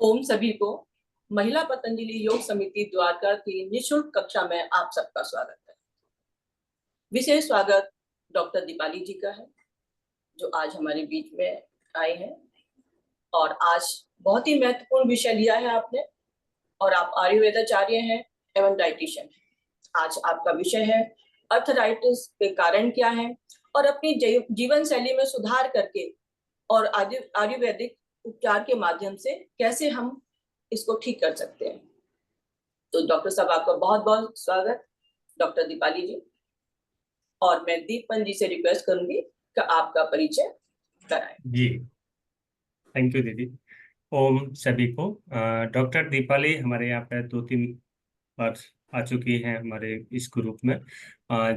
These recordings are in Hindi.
ओम सभी को महिला पतंजलि योग समिति द्वारका की निःशुल्क कक्षा में आप सबका स्वागत है। विशेष स्वागत डॉक्टर दीपाली जी का है जो आज हमारे बीच में आए हैं और आज बहुत ही महत्वपूर्ण विषय लिया है आपने और आप आयुर्वेदाचार्य हैं एवं डाइटिशियन हैं। आज आपका विषय है अर्थराइटिस के कारण क्या है और अपनी जीवन शैली में सुधार करके और आयुर्वेदिक उपचार के माध्यम से कैसे हम इसको ठीक कर सकते हैं। तो डॉक्टर साहब आपका बहुत बहुत स्वागत डॉक्टर दीपाली जी। और मैं दीपन जी से रिक्वेस्ट करूंगी कि आपका परिचय कराएं। जी, थैंक यू दीदी। ओम सभी को। डॉक्टर दीपाली हमारे यहाँ पे 2-3 बार आ चुकी हैं हमारे इस ग्रुप में।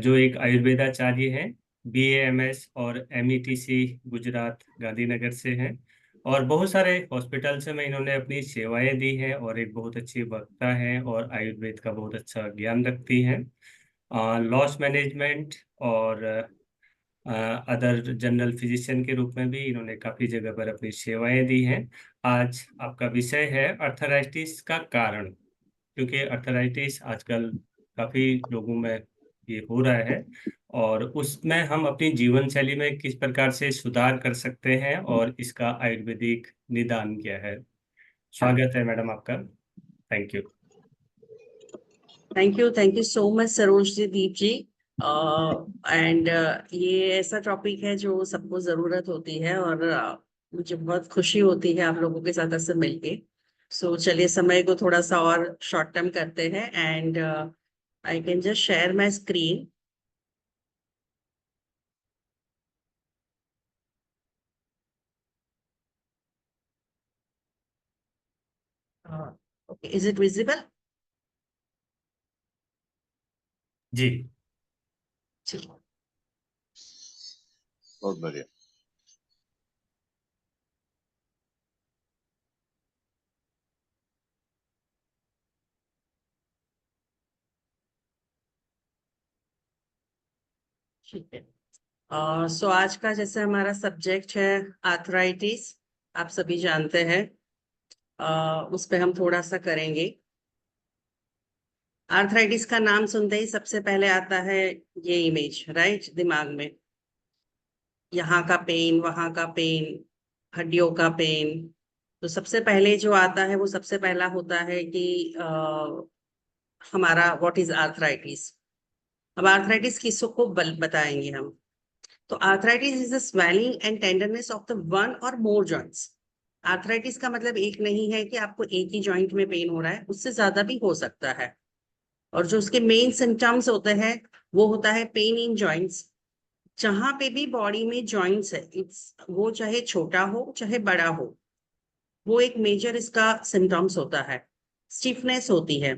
जो एक आयुर्वेदाचार्य हैं, BAMS और METC गुजरात गांधीनगर से हैं और बहुत सारे हॉस्पिटल्स में इन्होंने अपनी सेवाएं दी हैं और एक बहुत अच्छी वक्ता हैं और आयुर्वेद का बहुत अच्छा ज्ञान रखती हैं। लॉस मैनेजमेंट और अदर जनरल फिजिशियन के रूप में भी इन्होंने काफ़ी जगह पर अपनी सेवाएं दी हैं। आज आपका विषय है अर्थराइटिस का कारण, क्योंकि अर्थराइटिस आजकल काफ़ी लोगों में ये हो रहा है और उसमें हम अपनी जीवन शैली में किस प्रकार से सुधार कर सकते हैं और इसका आयुर्वेदिक निदान क्या है। स्वागत है मैडम आपका। Thank you. Thank you so much Saroj ji, Deep ji. And ये ऐसा टॉपिक है जो सबको जरूरत होती है और मुझे बहुत खुशी होती है आप लोगों के साथ ऐसे मिलके। सो चलिए समय को थोड़ा सा और शॉर्ट टर्म करते हैं and I can just share my screen. Okay, is it visible? जी, बहुत बढ़िया। ठीक है। सो आज का जैसे हमारा सब्जेक्ट है आर्थराइटिस, आप सभी जानते हैं। उस पे हम थोड़ा सा करेंगे। आर्थराइटिस का नाम सुनते ही सबसे पहले आता है ये इमेज, राइट, दिमाग में। यहाँ का पेन, वहां का पेन, हड्डियों का पेन। तो सबसे पहले जो आता है वो सबसे पहला होता है कि हमारा व्हाट इज आर्थराइटिस। अब आर्थराइटिस किसको बताएंगे हम। तो arthritis is the swelling and tenderness of the one और मोर जॉइंट्स। आर्थराइटिस का मतलब एक नहीं है कि आपको एक ही जॉइंट में पेन हो रहा है, उससे ज्यादा भी हो सकता है। और जो उसके मेन सिम्टम्स होते हैं वो होता है पेन इन जॉइंट्स। जहां पे भी बॉडी में जॉइंट्स है, वो चाहे छोटा हो चाहे बड़ा हो, वो एक मेजर इसका सिम्टम्स होता है। स्टिफनेस होती है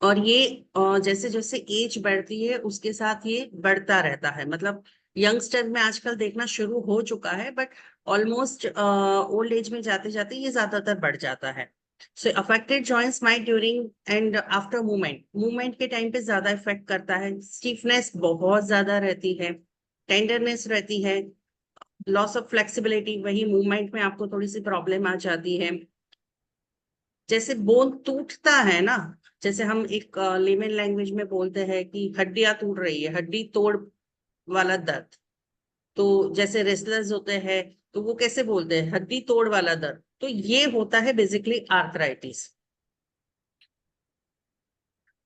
और ये जैसे जैसे एज बढ़ती है उसके साथ ये बढ़ता रहता है। मतलब यंगस्टर में आजकल देखना शुरू हो चुका है, बट ऑलमोस्ट ओल्ड एज में जाते जाते ये ज्यादातर बढ़ जाता है। So affected joints might during and after movement के टाइम पे ज्यादा इफेक्ट करता है। स्टिफनेस बहुत ज्यादा रहती है, टेंडरनेस रहती है, लॉस ऑफ फ्लेक्सिबिलिटी, वही मूवमेंट में आपको थोड़ी सी प्रॉब्लम आ जाती है। जैसे बोन टूटता है ना, जैसे हम एक लेमन लैंग्वेज में बोलते हैं कि हड्डियां टूट रही है, हड्डी तोड़ वाला दर्द। तो जैसे रेसलर्स होते हैं तो वो कैसे बोलते हैं, हड्डी तोड़ वाला दर्द। तो ये होता है बेसिकली आर्थराइटिस।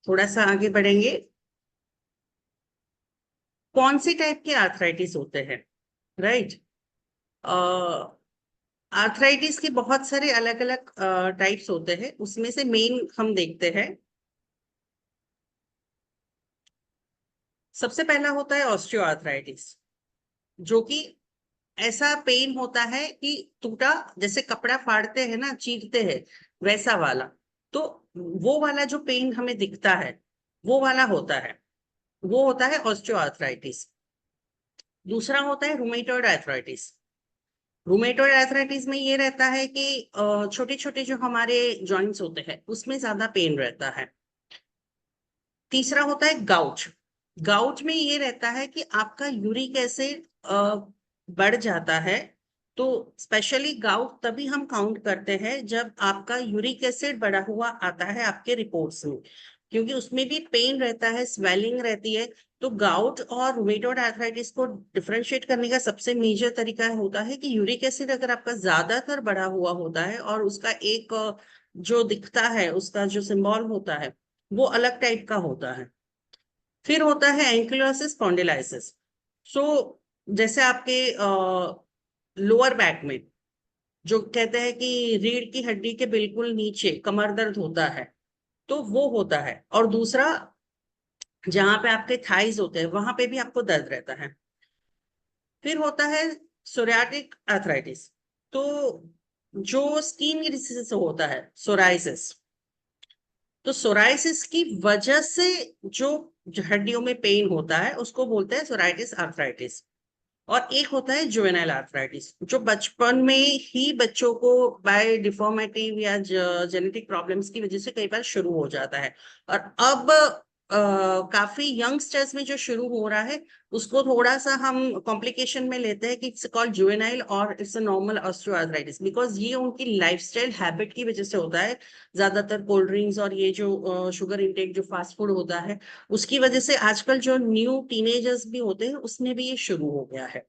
थोड़ा सा आगे बढ़ेंगे। कौन सी टाइप के आर्थराइटिस होते हैं, राइट। आर्थराइटिस के बहुत सारे अलग अलग टाइप्स होते हैं, उसमें से मेन हम देखते हैं। सबसे पहला होता है ऑस्टियो आर्थराइटिस, जो कि ऐसा पेन होता है कि टूटा, जैसे कपड़ा फाड़ते हैं ना, चीरते हैं, वैसा वाला। तो वो वाला जो पेन हमें दिखता है वो वाला होता है, वो होता है ऑस्टियोआर्थराइटिस। दूसरा होता है रूमेटॉइड आर्थराइटिस। रूमेटॉइड आर्थराइटिस में ये रहता है कि छोटे छोटे जो हमारे जॉइंट्स होते हैं उसमें ज्यादा पेन रहता है। तीसरा होता है गाउट। गाउट में ये रहता है कि आपका यूरिक एसिड बढ़ जाता है तो स्पेशली गाउट तभी हम काउंट करते हैं जब आपका यूरिक एसिड बढ़ा हुआ आता है आपके रिपोर्ट्स में, क्योंकि उसमें भी पेन रहता है, स्वेलिंग रहती है। तो गाउट और रूमेटॉइड आर्थराइटिस को डिफरेंशिएट करने का सबसे मेजर तरीका होता है कि यूरिक एसिड अगर आपका ज्यादातर बढ़ा हुआ होता है और उसका एक जो दिखता है, उसका जो सिंबल होता है वो अलग टाइप का होता है। फिर होता है एंकिलोसिस स्पॉन्डिलाइसिस। सो जैसे आपके लोअर बैक में जो कहते हैं कि रीढ़ की हड्डी के बिल्कुल नीचे कमर दर्द होता है, तो वो होता है। और दूसरा, जहां पे आपके थाइज होते हैं वहां पे भी आपको दर्द रहता है। फिर होता है सोरियाटिक आर्थराइटिस। तो जो स्किन डिसीज होता है सोराइसिस, तो सोराइसिस की वजह से जो हड्डियों में पेन होता है उसको बोलते हैं सोराइटिस आर्थराइटिस। और एक होता है जुवेनाइल आर्थराइटिस, जो बचपन में ही बच्चों को बाय डिफॉर्मेटिव या जेनेटिक प्रॉब्लम्स की वजह से कई बार शुरू हो जाता है। और अब काफी यंगस्टर्स में जो शुरू हो रहा है उसको थोड़ा सा हम कॉम्प्लिकेशन में लेते हैं कि इट्स कॉल्ड जुवेनाइल और it's a normal osteoarthritis, because ये उनकी लाइफस्टाइल हैबिट की वजह से होता है। ज्यादातर कोल्ड ड्रिंक्स और ये जो शुगर इंटेक जो फास्ट फूड होता है उसकी वजह से आजकल जो न्यू टीनेजर्स भी होते हैं उसमें भी ये शुरू हो गया है।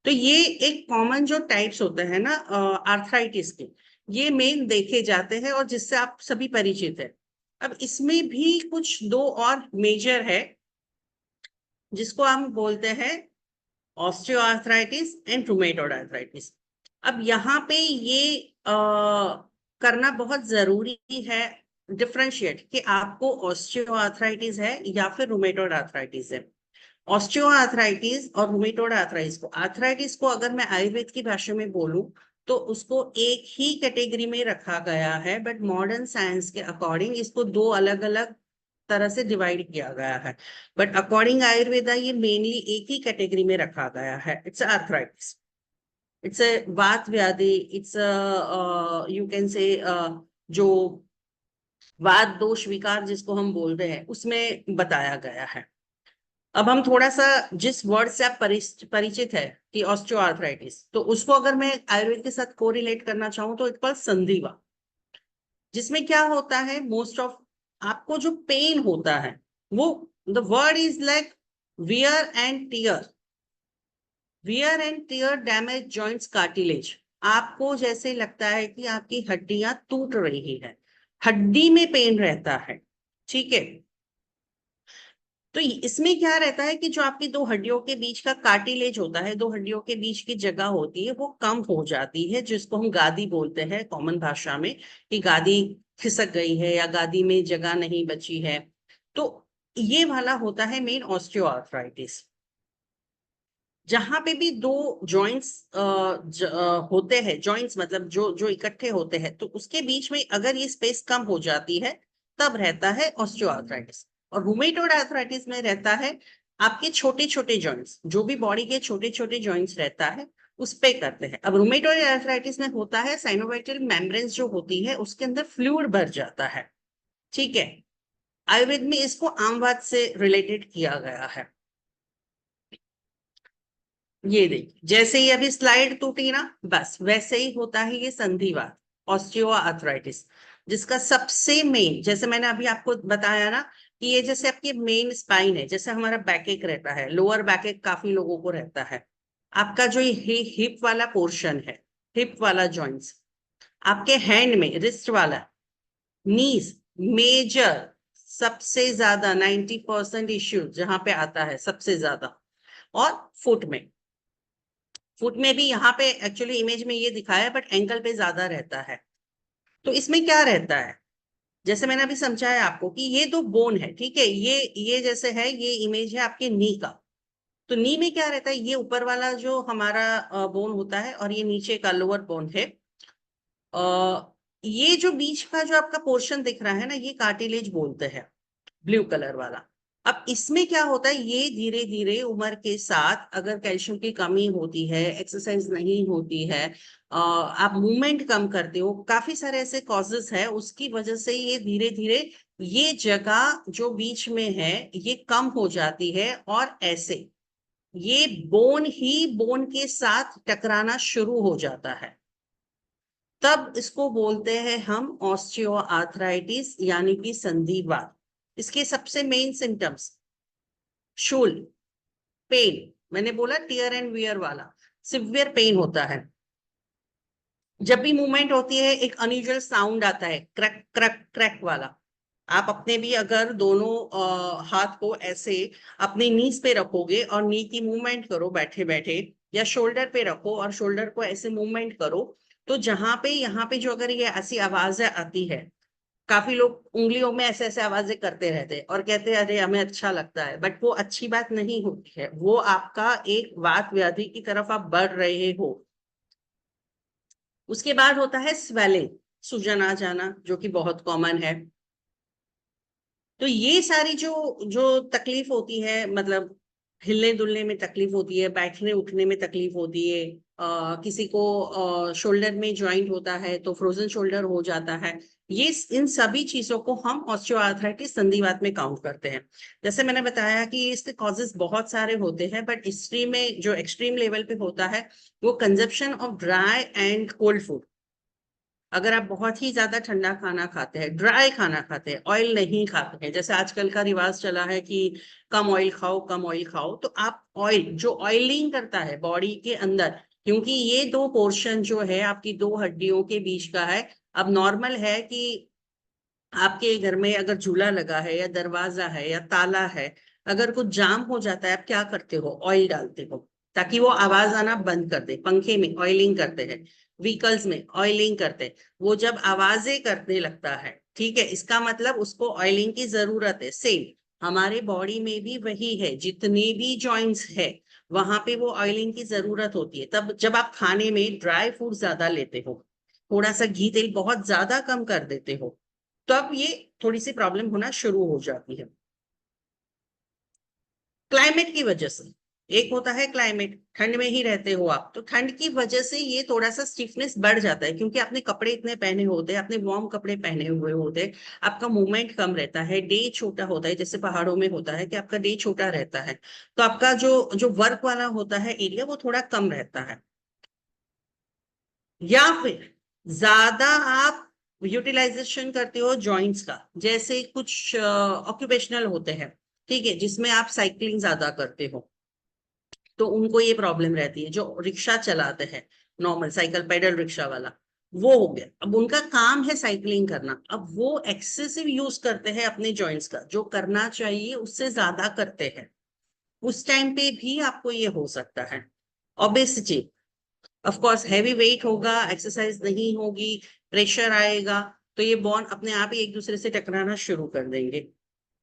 तो ये एक कॉमन जो टाइप्स होते हैं ना आर्थराइटिस के, ये मेन देखे जाते हैं और जिससे आप सभी परिचित है। अब इसमें भी कुछ दो और मेजर है जिसको हम बोलते हैं ऑस्टियोआर्थराइटिस एंड रूमेटॉइड आर्थराइटिस। अब यहाँ पे ये करना बहुत जरूरी है, डिफरेंशिएट, कि आपको ऑस्टियोआर्थराइटिस है या फिर रूमेटॉइड आर्थराइटिस है। ऑस्टियोआर्थराइटिस और रूमेटॉइड आर्थराइटिस को अगर मैं आयुर्वेद की भाषा में बोलूं तो उसको एक ही कैटेगरी में रखा गया है, बट मॉडर्न साइंस के अकॉर्डिंग इसको दो अलग अलग तरह से डिवाइड किया गया है। बट अकॉर्डिंग आयुर्वेदा ये मेनली एक ही कैटेगरी में रखा गया है। इट्स आर्थराइटिस, इट्स अ वात व्याधि, इट्स यू कैन से जो वात दोष विकार जिसको हम बोल रहे हैं उसमें बताया गया है। अब हम थोड़ा सा जिस वर्ड से आप परिचित है कि ऑस्टियोआर्थराइटिस, तो उसको अगर मैं आयुर्वेद के साथ कोरिलेट करना चाहूँ तो इट कॉल्ड संधिवा, जिसमें क्या होता है मोस्ट ऑफ आपको जो पेन होता है वो the word is like wear and tear. Wear and tear damage joints cartilage. आपको जैसे लगता है कि आपकी हड्डियां टूट रही है, हड्डी में पेन रहता है, ठीक है। तो इसमें क्या रहता है कि जो आपकी दो हड्डियों के बीच का कार्टिलेज होता है, दो हड्डियों के बीच की जगह होती है, वो कम हो जाती है, जिसको हम गादी बोलते हैं कॉमन भाषा में, कि गादी खिसक गई है या गादी में जगह नहीं बची है। तो ये वाला होता है मेन ऑस्टियोआर्थराइटिस। जहां पे भी दो जॉइंट्स होते हैं, जॉइंट्स मतलब जो जो इकट्ठे होते हैं, तो उसके बीच में अगर ये स्पेस कम हो जाती है तब रहता है ऑस्टियोआर्थराइटिस। और रूमेटॉइड आर्थराइटिस में रहता है आपके छोटे छोटे जॉइंट्स, जो भी बॉडी के छोटे छोटे जॉइंट्स रहता है उस पे करते हैं। अब रूमेटॉइड आर्थराइटिस में होता है साइनोवियल मेम्ब्रेन्स जो होती है उसके अंदर फ्लूइड भर जाता है, ठीक है। आयुर्वेद में इसको आमवात से रिलेटेड किया गया है। ये देखिए, जैसे ही अभी स्लाइड टूटी ना, बस वैसे ही होता है ये संधिवात, ऑस्टियोआर्थराइटिस, जिसका सबसे मेन, जैसे मैंने अभी आपको बताया ना कि ये जैसे आपकी मेन स्पाइन है, जैसे हमारा बैकएक रहता है, लोअर बैकएक काफी लोगों को रहता है। आपका जो ये हिप वाला पोर्शन है, हिप वाला जॉइंट्स, आपके हैंड में रिस्ट वाला, नीज, मेजर सबसे ज्यादा 90% इश्यू जहां पे आता है सबसे ज्यादा। और फुट में भी यहाँ पे एक्चुअली इमेज में ये दिखाया है, बट एंकल पे ज्यादा रहता है। तो इसमें क्या रहता है, जैसे मैंने अभी समझाया आपको कि ये दो बोन है, ठीक है। ये जैसे है, ये इमेज है आपके नी का। तो नी में क्या रहता है, ये ऊपर वाला जो हमारा बोन होता है और ये नीचे का लोअर बोन है। ये जो बीच का जो आपका पोर्शन दिख रहा है ना, ये कार्टिलेज बोलते हैं, ब्लू कलर वाला। अब इसमें क्या होता है, ये धीरे धीरे उम्र के साथ अगर कैल्शियम की कमी होती है, एक्सरसाइज नहीं होती है, आप मूवमेंट कम करते हो, काफी सारे ऐसे कॉजेस है, उसकी वजह से ये धीरे धीरे ये जगह जो बीच में है ये कम हो जाती है और ऐसे ये बोन ही बोन के साथ टकराना शुरू हो जाता है, तब इसको बोलते हैं हम ऑस्टियोआर्थराइटिस यानी कि संधिवात। इसके सबसे मेन सिम्टम्स, शूल, पेन, मैंने बोला टियर एंड वियर वाला, सिवियर पेन होता है। जब भी मूवमेंट होती है एक अनयूजुअल साउंड आता है, क्रैक क्रैक क्रैक वाला। आप अपने भी अगर दोनों हाथ को ऐसे अपने नीज पे रखोगे और नी की मूवमेंट करो बैठे बैठे, या शोल्डर पे रखो और शोल्डर को ऐसे मूवमेंट करो, तो जहां पे यहाँ पे जो अगर ये ऐसी आवाजें आती है, काफी लोग उंगलियों में ऐसे ऐसे आवाजें करते रहते हैं और कहते हैं अरे हमें अच्छा लगता है, बट वो अच्छी बात नहीं होती है, वो आपका एक वात व्याधि की तरफ आप बढ़ रहे हो। उसके बाद होता है स्वेलिंग, सूजन आ जाना, जो कि बहुत कॉमन है। तो ये सारी जो जो तकलीफ होती है, मतलब हिलने डुलने में तकलीफ होती है, बैठने उठने में तकलीफ होती है, किसी को शोल्डर में जॉइंट होता है तो फ्रोजन शोल्डर हो जाता है, ये इन सभी चीजों को हम ऑस्टियोआर्थराइटिस संधिवात में काउंट करते हैं। जैसे मैंने बताया कि इसके कॉजेस बहुत सारे होते हैं, बट एक्सट्रीम में जो एक्सट्रीम लेवल पे होता है वो consumption of dry and cold food. अगर आप बहुत ही ज्यादा ठंडा खाना खाते हैं, ड्राई खाना खाते हैं, ऑयल नहीं खाते हैं, जैसे आजकल का रिवाज चला है कि कम ऑयल खाओ कम ऑयल खाओ, तो आप ऑयल जो ऑयलिंग करता है बॉडी के अंदर, क्योंकि ये दो पोर्शन जो है आपकी दो हड्डियों के बीच का है। अब नॉर्मल है कि आपके घर में अगर झूला लगा है या दरवाजा है या ताला है, अगर कुछ जाम हो जाता है आप क्या करते हो, ऑयल डालते हो ताकि वो आवाज आना बंद कर दे। पंखे में ऑयलिंग करते हैं, व्हीकल्स में ऑयलिंग करते हैं, वो जब आवाजें करने लगता है, ठीक है, इसका मतलब उसको ऑयलिंग की जरूरत है। सेम हमारे बॉडी में भी वही है, जितने भी जॉइंट्स है वहां पे वो ऑयलिंग की जरूरत होती है। तब जब आप खाने में ड्राई फूड ज्यादा लेते हो, थोड़ा सा घी तेल बहुत ज्यादा कम कर देते हो, तब ये थोड़ी सी प्रॉब्लम होना शुरू हो जाती है। क्लाइमेट की वजह से, एक होता है क्लाइमेट, ठंड में ही रहते हो आप, तो ठंड की वजह से ये थोड़ा सा स्टिफनेस बढ़ जाता है, क्योंकि आपने कपड़े इतने पहने होते हैं, आपने वार्म कपड़े पहने हुए होते हैं, आपका मूवमेंट कम रहता है, डे छोटा होता है, जैसे पहाड़ों में होता है कि आपका डे छोटा रहता है, तो आपका जो जो वर्क वाला होता है एरिया वो थोड़ा कम रहता है। या फिर ज्यादा आप यूटिलाइजेशन करते हो जॉइंट्स का, जैसे कुछ ऑक्यूपेशनल होते हैं, ठीक है, जिसमें आप साइकिलिंग ज्यादा करते हो, तो उनको ये प्रॉब्लम रहती है। जो रिक्शा चलाते हैं, नॉर्मल साइकिल पेडल रिक्शा वाला, वो हो गया, अब उनका काम है साइकिलिंग करना, अब वो एक्सेसिव यूज करते हैं अपने जॉइंट्स का, जो करना चाहिए उससे ज्यादा करते हैं, उस टाइम पे भी आपको ये हो सकता है। Obesity, of course heavy weight होगा, एक्सरसाइज नहीं होगी, प्रेशर आएगा, तो ये बोन अपने आप ही एक दूसरे से टकराना शुरू कर देंगे।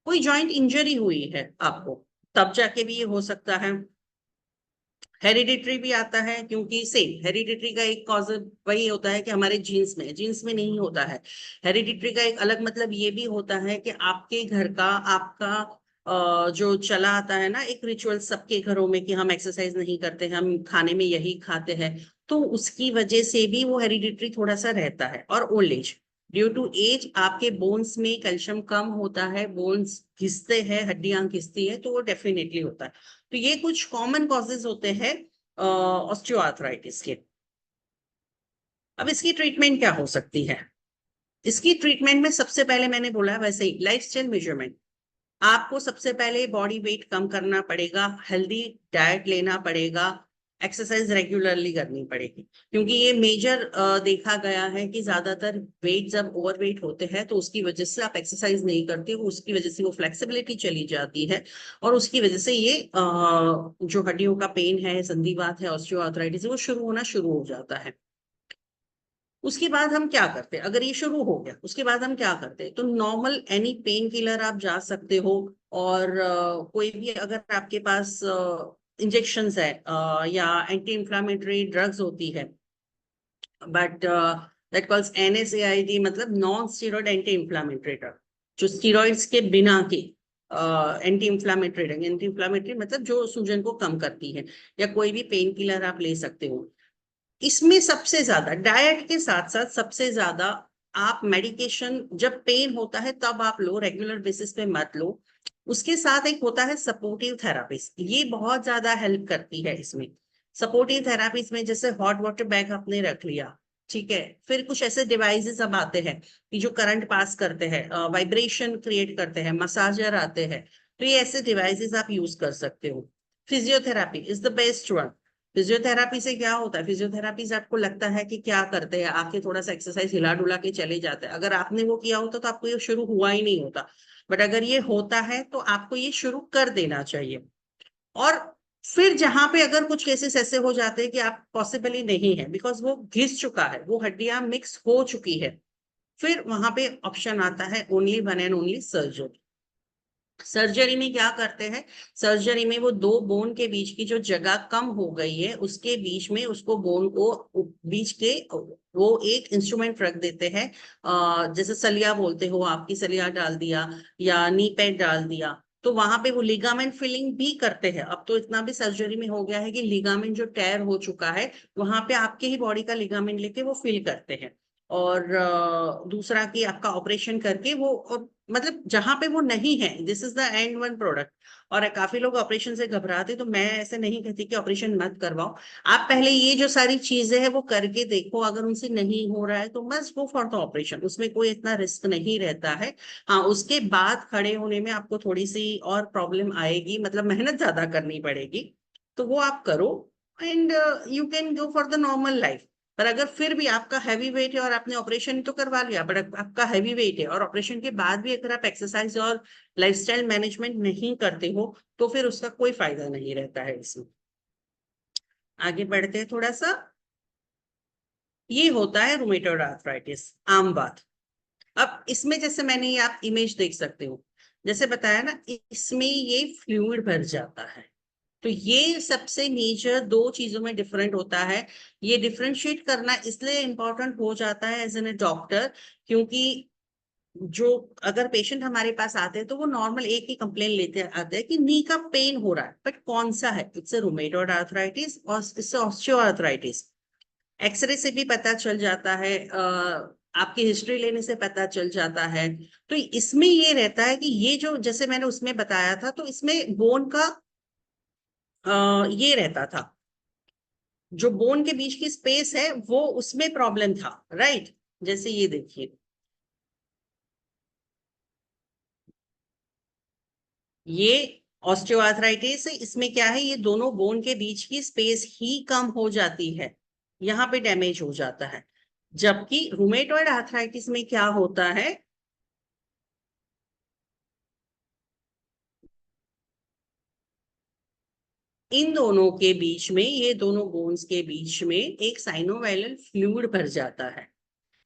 कोई जॉइंट इंजरी हुई है आपको, तब जाके भी ये हो सकता है। हेरिडिटरी भी आता है, क्योंकि सेम हेरिडिटरी का एक कॉज वही होता है कि हमारे जीन्स में नहीं होता है। हेरिडिटरी का एक अलग मतलब ये भी होता है कि आपके घर का आपका जो चला आता है ना एक रिचुअल सबके घरों में, कि हम एक्सरसाइज नहीं करते हैं, हम खाने में यही खाते हैं, तो उसकी वजह से भी वो हेरिडिटरी थोड़ा सा रहता है। और old age, due to age आपके बोन्स में कैल्शियम कम होता है, बोन्स घिसते हैं, हड्डियां घिसती है, तो वो डेफिनेटली होता है। तो ये कुछ कॉमन कॉजेज होते हैं ऑस्टियोआर्थराइटिस के। अब इसकी ट्रीटमेंट क्या हो सकती है? इसकी ट्रीटमेंट में सबसे पहले मैंने बोला वैसे ही लाइफस्टाइल मेजरमेंट, आपको सबसे पहले बॉडी वेट कम करना पड़ेगा, हेल्दी डाइट लेना पड़ेगा, एक्सरसाइज रेगुलरली करनी पड़ेगी, क्योंकि ये मेजर देखा गया है कि ज्यादातर वेट जब ओवर वेट होते हैं तो उसकी वजह से आप एक्सरसाइज नहीं करते हो, उसकी वजह से वो फ्लेक्सिबिलिटी चली जाती है, और उसकी वजह से ये जो हड्डियों का पेन है, संधिवात है, ऑस्टियोआर्थराइटिस, वो शुरू होना शुरू हो जाता है। उसके बाद हम क्या करते हैं, अगर ये शुरू हो गया उसके बाद हम क्या करते हैं, तो नॉर्मल एनी पेन किलर आप जा सकते हो, और कोई भी अगर आपके पास इंजेक्शंस है या एंटी इंफ्लामेटरी ड्रग्स होती है, बट दैट कॉल्स NSAID, मतलब non steroid anti inflammatory drug, जो स्टेरॉइड्स के बिना की anti inflammatory drug, anti inflammatory मतलब जो सूजन को कम करती है, या कोई भी पेन किलर आप ले सकते हो। इसमें सबसे ज्यादा डाइट के साथ साथ सबसे ज्यादा आप मेडिकेशन जब पेन होता है तब आप लो, रेगुलर बेसिस पे मत लो। उसके साथ एक होता है सपोर्टिव थेरापीज, ये बहुत ज्यादा हेल्प करती है इसमें। सपोर्टिव थेरापीज में जैसे हॉट वाटर बैग आपने रख लिया, ठीक है, फिर कुछ ऐसे डिवाइसेस अब आते हैं कि जो करंट पास करते हैं, वाइब्रेशन क्रिएट करते हैं, मसाजर आते हैं, तो ये ऐसे डिवाइसेस आप यूज कर सकते हो। Physiotherapy is the best one. Physiotherapy से क्या होता है, फिजियोथेरापी से आपको लगता है कि क्या करते हैं, आके थोड़ा सा एक्सरसाइज हिला डुला के चले जाते हैं, अगर आपने वो किया होता तो आपको ये शुरू हुआ ही नहीं होता। बट अगर ये होता है तो आपको ये शुरू कर देना चाहिए। और फिर जहां पे अगर कुछ केसेस ऐसे हो जाते हैं कि आप पॉसिबल ही नहीं है, बिकॉज वो घिस चुका है, वो हड्डियां मिक्स हो चुकी है, फिर वहां पे ऑप्शन आता है only one and only surgery. Surgery में क्या करते हैं, सर्जरी में वो दो बोन के बीच की जो जगह कम हो गई है उसके बीच में उसको बोन को बीच के वो एक इंस्ट्रूमेंट रख देते हैं, जैसे सलिया बोलते हो, आपकी सलिया डाल दिया या नी पैड डाल दिया, तो वहां पे वो लिगामेंट फिलिंग भी करते हैं। अब तो इतना भी सर्जरी में हो गया है कि लिगामेंट जो टेयर हो चुका है वहां पे आपके ही बॉडी का लिगामेंट लेके वो फिल करते हैं। और दूसरा कि आपका ऑपरेशन करके वो, और मतलब जहां पे वो नहीं है, this is the end one product. और काफी लोग ऑपरेशन से घबराते, तो मैं ऐसे नहीं कहती कि ऑपरेशन मत करवाओ। आप पहले ये जो सारी चीजें हैं वो करके देखो, अगर उनसे नहीं हो रहा है तो must go for the operation, उसमें कोई इतना रिस्क नहीं रहता है। हाँ, उसके बाद खड़े होने में आपको थोड़ी सी और प्रॉब्लम आएगी, मतलब मेहनत ज्यादा करनी पड़ेगी, तो वो आप करो and you can go for the normal life. पर अगर फिर भी आपका हैवी वेट है और आपने ऑपरेशन तो करवा लिया, बट आपका हैवी वेट है और ऑपरेशन के बाद भी अगर आप एक्सरसाइज और लाइफस्टाइल मैनेजमेंट नहीं करते हो तो फिर उसका कोई फायदा नहीं रहता है इसमें। आगे बढ़ते हैं थोड़ा सा। ये होता है रूमेटॉइड आर्थराइटिस, आम बात। अब इसमें जैसे मैंने ये आप इमेज देख सकते हो, जैसे बताया ना, इसमें ये फ्लूइड भर जाता है। तो ये सबसे मेजर दो चीजों में डिफरेंट होता है। ये डिफरेंशिएट करना इसलिए इंपॉर्टेंट हो जाता है एज एन ए डॉक्टर, क्योंकि जो अगर पेशेंट हमारे पास आते हैं तो वो नॉर्मल एक ही कंप्लेन लेते आते हैं कि नी का पेन हो रहा है, बट कौन सा है, इट्स रूमेटॉइड आर्थराइटिस और इससे ऑस्टियोआर्थराइटिस। एक्सरे से भी पता चल जाता है, आपकी हिस्ट्री लेने से पता चल जाता है। तो इसमें ये रहता है कि ये जो जैसे मैंने उसमें बताया था, तो इसमें बोन का ये रहता था, जो बोन के बीच की स्पेस है वो उसमें प्रॉब्लम था, राइट। जैसे ये देखिए, ये ऑस्टियोआर्थराइटिस है, इसमें क्या है, ये दोनों बोन के बीच की स्पेस ही कम हो जाती है, यहाँ पे डैमेज हो जाता है। जबकि रूमेटॉइड आर्थराइटिस में क्या होता है, इन दोनों के बीच में, ये दोनों बोन्स के बीच में एक साइनोवाइलर फ्लूइड भर जाता है।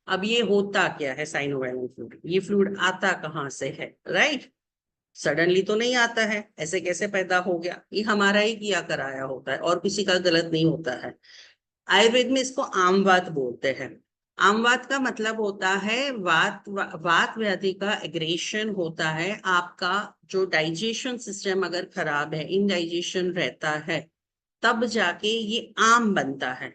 अब ये होता क्या है साइनोवाइलर फ्लूइड, ये फ्लूइड आता कहाँ से है, राइट। सडनली तो नहीं आता है, ऐसे कैसे पैदा हो गया, ये हमारा ही किया कराया होता है और किसी का गलत नहीं होता है। आयुर्वेद में इसको आमवात बोलते हैं। आमवात का मतलब होता है वात व्याधि का एग्रेशन होता है। आपका जो डाइजेशन सिस्टम अगर खराब है, इनडाइजेशन रहता है, तब जाके ये आम बनता है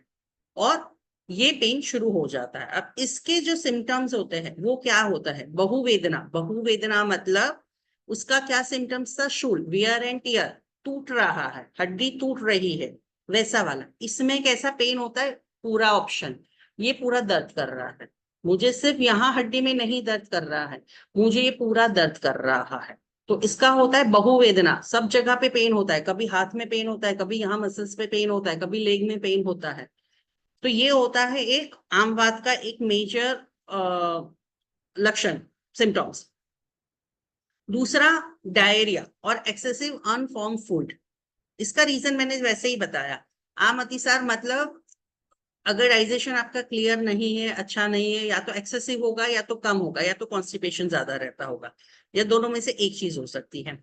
और ये पेन शुरू हो जाता है। अब इसके जो सिम्टम्स होते हैं वो क्या होता है, बहुवेदना। बहुवेदना मतलब उसका क्या सिम्टम्स था, शूल, वियर एंड टियर, टूट रहा है, हड्डी टूट रही है, वैसा वाला। इसमें कैसा पेन होता है, पूरा ऑप्शन, ये पूरा दर्द कर रहा है, मुझे सिर्फ यहाँ हड्डी में नहीं दर्द कर रहा है, मुझे ये पूरा दर्द कर रहा है। तो इसका होता है बहुवेदना, सब जगह पे पेन होता है, कभी हाथ में पेन होता है, कभी यहाँ मसल्स पे पेन होता है, कभी लेग में पेन होता है। तो ये होता है एक आम बात का एक मेजर लक्षण, सिम्टम्स। दूसरा, डायरिया और एक्सेसिव अनफॉर्म फूड। इसका रीजन मैंने वैसे ही बताया, आम अतिसार मतलब अगर डाइजेशन आपका क्लियर नहीं है, अच्छा नहीं है, या तो एक्सेसिव होगा या तो कम होगा, या तो कॉन्स्टिपेशन ज्यादा रहता होगा, या दोनों में से एक चीज हो सकती है।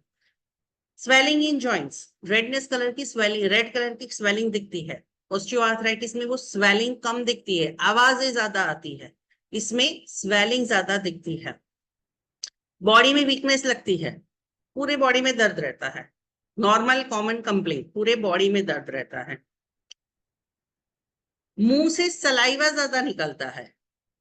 Swelling in joints, redness colour की स्वेलिंग, रेड कलर की स्वेलिंग दिखती है। ऑस्टियोआर्थराइटिस में वो स्वेलिंग कम दिखती है, आवाजें ज्यादा आती है, इसमें स्वेलिंग ज्यादा दिखती है। बॉडी में वीकनेस लगती है, पूरे बॉडी में दर्द रहता है, नॉर्मल कॉमन कंप्लेंट, पूरे बॉडी में दर्द रहता है। मुंह से सलाइवा ज्यादा निकलता है,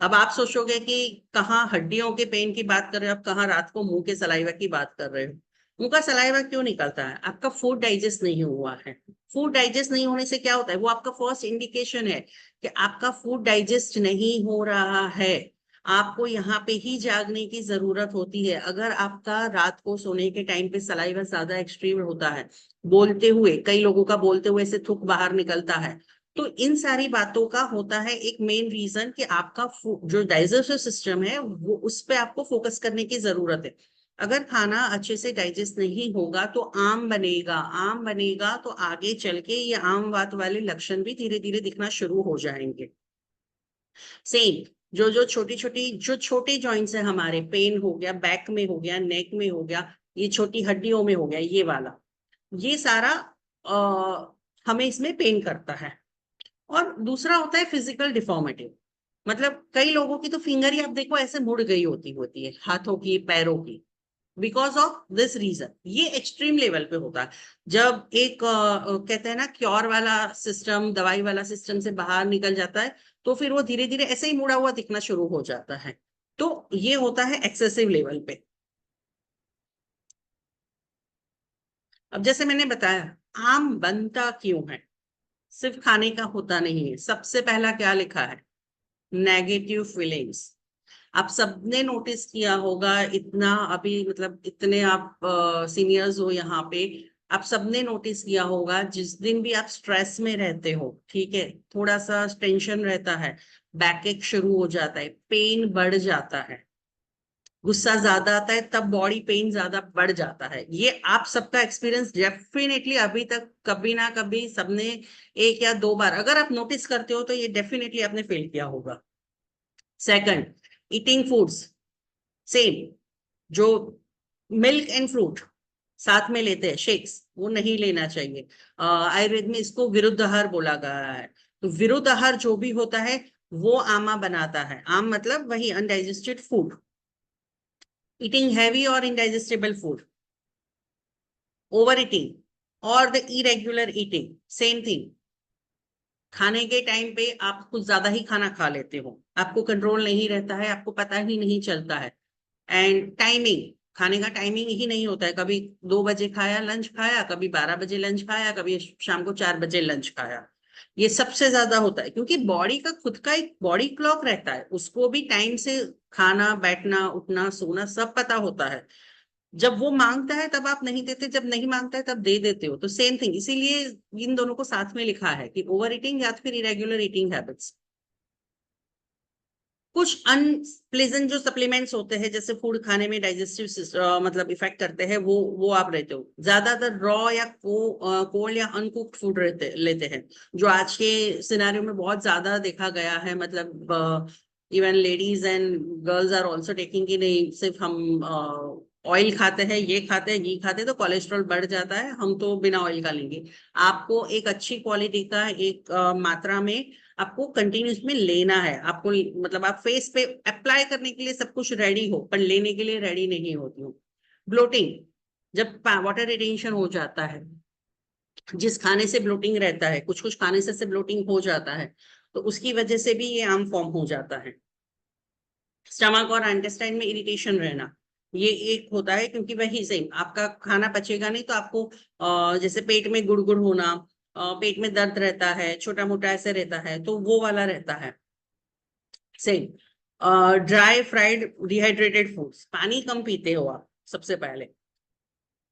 अब आप सोचोगे कि कहाँ हड्डियों के पेन की बात कर रहे हो, आप कहाँ रात को मुंह के सलाइवा की बात कर रहे हो। मुंह का सलाइवा क्यों निकलता है? आपका फूड डाइजेस्ट नहीं हुआ है। फूड डाइजेस्ट नहीं होने से क्या होता है, वो आपका फर्स्ट इंडिकेशन है कि आपका फूड डाइजेस्ट नहीं हो रहा है। आपको यहाँ पे ही जागने की जरूरत होती है। अगर आपका रात को सोने के टाइम पे सलाइवा ज्यादा एक्सट्रीम होता है, बोलते हुए, कई लोगों का बोलते हुए से थूक बाहर निकलता है, तो इन सारी बातों का होता है एक मेन रीजन कि आपका जो डाइजेस्टिव सिस्टम है वो उस पे आपको फोकस करने की जरूरत है। अगर खाना अच्छे से डाइजेस्ट नहीं होगा तो आम बनेगा, आम बनेगा तो आगे चल के ये आम वात वाले लक्षण भी धीरे धीरे दिखना शुरू हो जाएंगे। सेम जो छोटे जॉइंट्स है हमारे, पेन हो गया, बैक में हो गया, नेक में हो गया, ये छोटी हड्डियों में हो गया, ये वाला, ये सारा हमें इसमें पेन करता है। और दूसरा होता है फिजिकल डिफॉर्मिटी। मतलब कई लोगों की तो फिंगर ही आप देखो ऐसे मुड़ गई होती है, हाथों की, पैरों की, बिकॉज ऑफ दिस रीजन। ये एक्सट्रीम लेवल पे होता है। जब एक कहते हैं ना क्योर वाला सिस्टम, दवाई वाला सिस्टम से बाहर निकल जाता है, तो फिर वो धीरे धीरे ऐसे ही मुड़ा हुआ दिखना शुरू हो जाता है। तो ये होता है एक्सेसिव लेवल पे। अब जैसे मैंने बताया, आम बनता क्यों है? सिर्फ खाने का होता नहीं है। सबसे पहला क्या लिखा है? Negative feelings. आप सबने नोटिस किया होगा, इतना अभी मतलब इतने आप सीनियर्स हो यहाँ पे, आप सबने नोटिस किया होगा जिस दिन भी आप स्ट्रेस में रहते हो, ठीक है, थोड़ा सा टेंशन रहता है, बैकएक शुरू हो जाता है, पेन बढ़ जाता है, गुस्सा ज्यादा आता है तब बॉडी पेन ज्यादा बढ़ जाता है। ये आप सबका एक्सपीरियंस डेफिनेटली अभी तक कभी ना कभी सबने एक या दो बार, अगर आप नोटिस करते हो तो ये डेफिनेटली आपने फील किया होगा। Second, eating foods. सेम, जो मिल्क एंड फ्रूट साथ में लेते हैं, शेक्स, वो नहीं लेना चाहिए। आयुर्वेद में इसको विरुद्ध आहार बोला गया है। तो विरुद्ध आहार जो भी होता है वो आमा बनाता है। आम मतलब वही अनडाइजेस्टेड फूड, ईटिंग हैवी और इनडाइजेस्टेबल फूड, ओवर ईटिंग और the irregular eating, same thing. खाने के टाइम पे आप कुछ ज्यादा ही खाना खा लेते हो, आपको कंट्रोल नहीं रहता है, आपको पता ही नहीं चलता है। एंड टाइमिंग, खाने का टाइमिंग ही नहीं होता है। कभी 2 बजे खाया, लंच खाया, कभी 12 बजे लंच खाया, कभी शाम को 4 बजे लंच खाया। ये सबसे ज्यादा होता है क्योंकि बॉडी का खुद का एक बॉडी क्लॉक रहता है, उसको भी टाइम से खाना, बैठना, उठना, सोना सब पता होता है। जब वो मांगता है तब आप नहीं देते, जब नहीं मांगता है तब दे देते हो। तो सेम थिंग, इसीलिए इन दोनों को साथ में लिखा है कि ओवर ईटिंग या फिर इरेग्युलर ईटिंग हैबिट्स। कुछ अनप्लेजेंट जो सप्लीमेंट्स होते हैं, जैसे फूड खाने में डाइजेस्टिव मतलब इफेक्ट करते हैं, वो आप रहते हो ज्यादातर रॉ या कोल्ड या अनकुक्ड फूड लेते हैं, जो आज के सिनेरियो में बहुत ज्यादा देखा गया है। मतलब even ladies and girls are also taking कि नहीं, सिर्फ हम ऑयल खाते हैं, ये खाते हैं, घी खाते हैं तो कोलेस्ट्रॉल बढ़ जाता है, हम तो बिना ऑयल का लेंगे। आपको एक अच्छी क्वालिटी का एक मात्रा में आपको कंटिन्यूस में लेना है। आपको मतलब आप फेस पे अप्लाई करने के लिए सब कुछ रेडी हो, पर लेने के लिए रेडी नहीं होती हो। ब्लोटिंग, जब वाटर रिटेंशन हो जाता है, जिस खाने से ब्लोटिंग रहता है, कुछ कुछ खाने से ब्लोटिंग हो जाता है, तो उसकी वजह से भी ये आम फॉर्म हो जाता है। स्टमक और इंटेस्टाइन में इरिटेशन रहना, ये एक होता है क्योंकि वही सेम आपका खाना पचेगा नहीं, तो आपको जैसे पेट में गुड़गुड़ होना, पेट में दर्द रहता है, छोटा मोटा ऐसे रहता है, तो वो वाला रहता है। Same, dry fried dehydrated foods, पानी कम पीते हो आप सबसे पहले।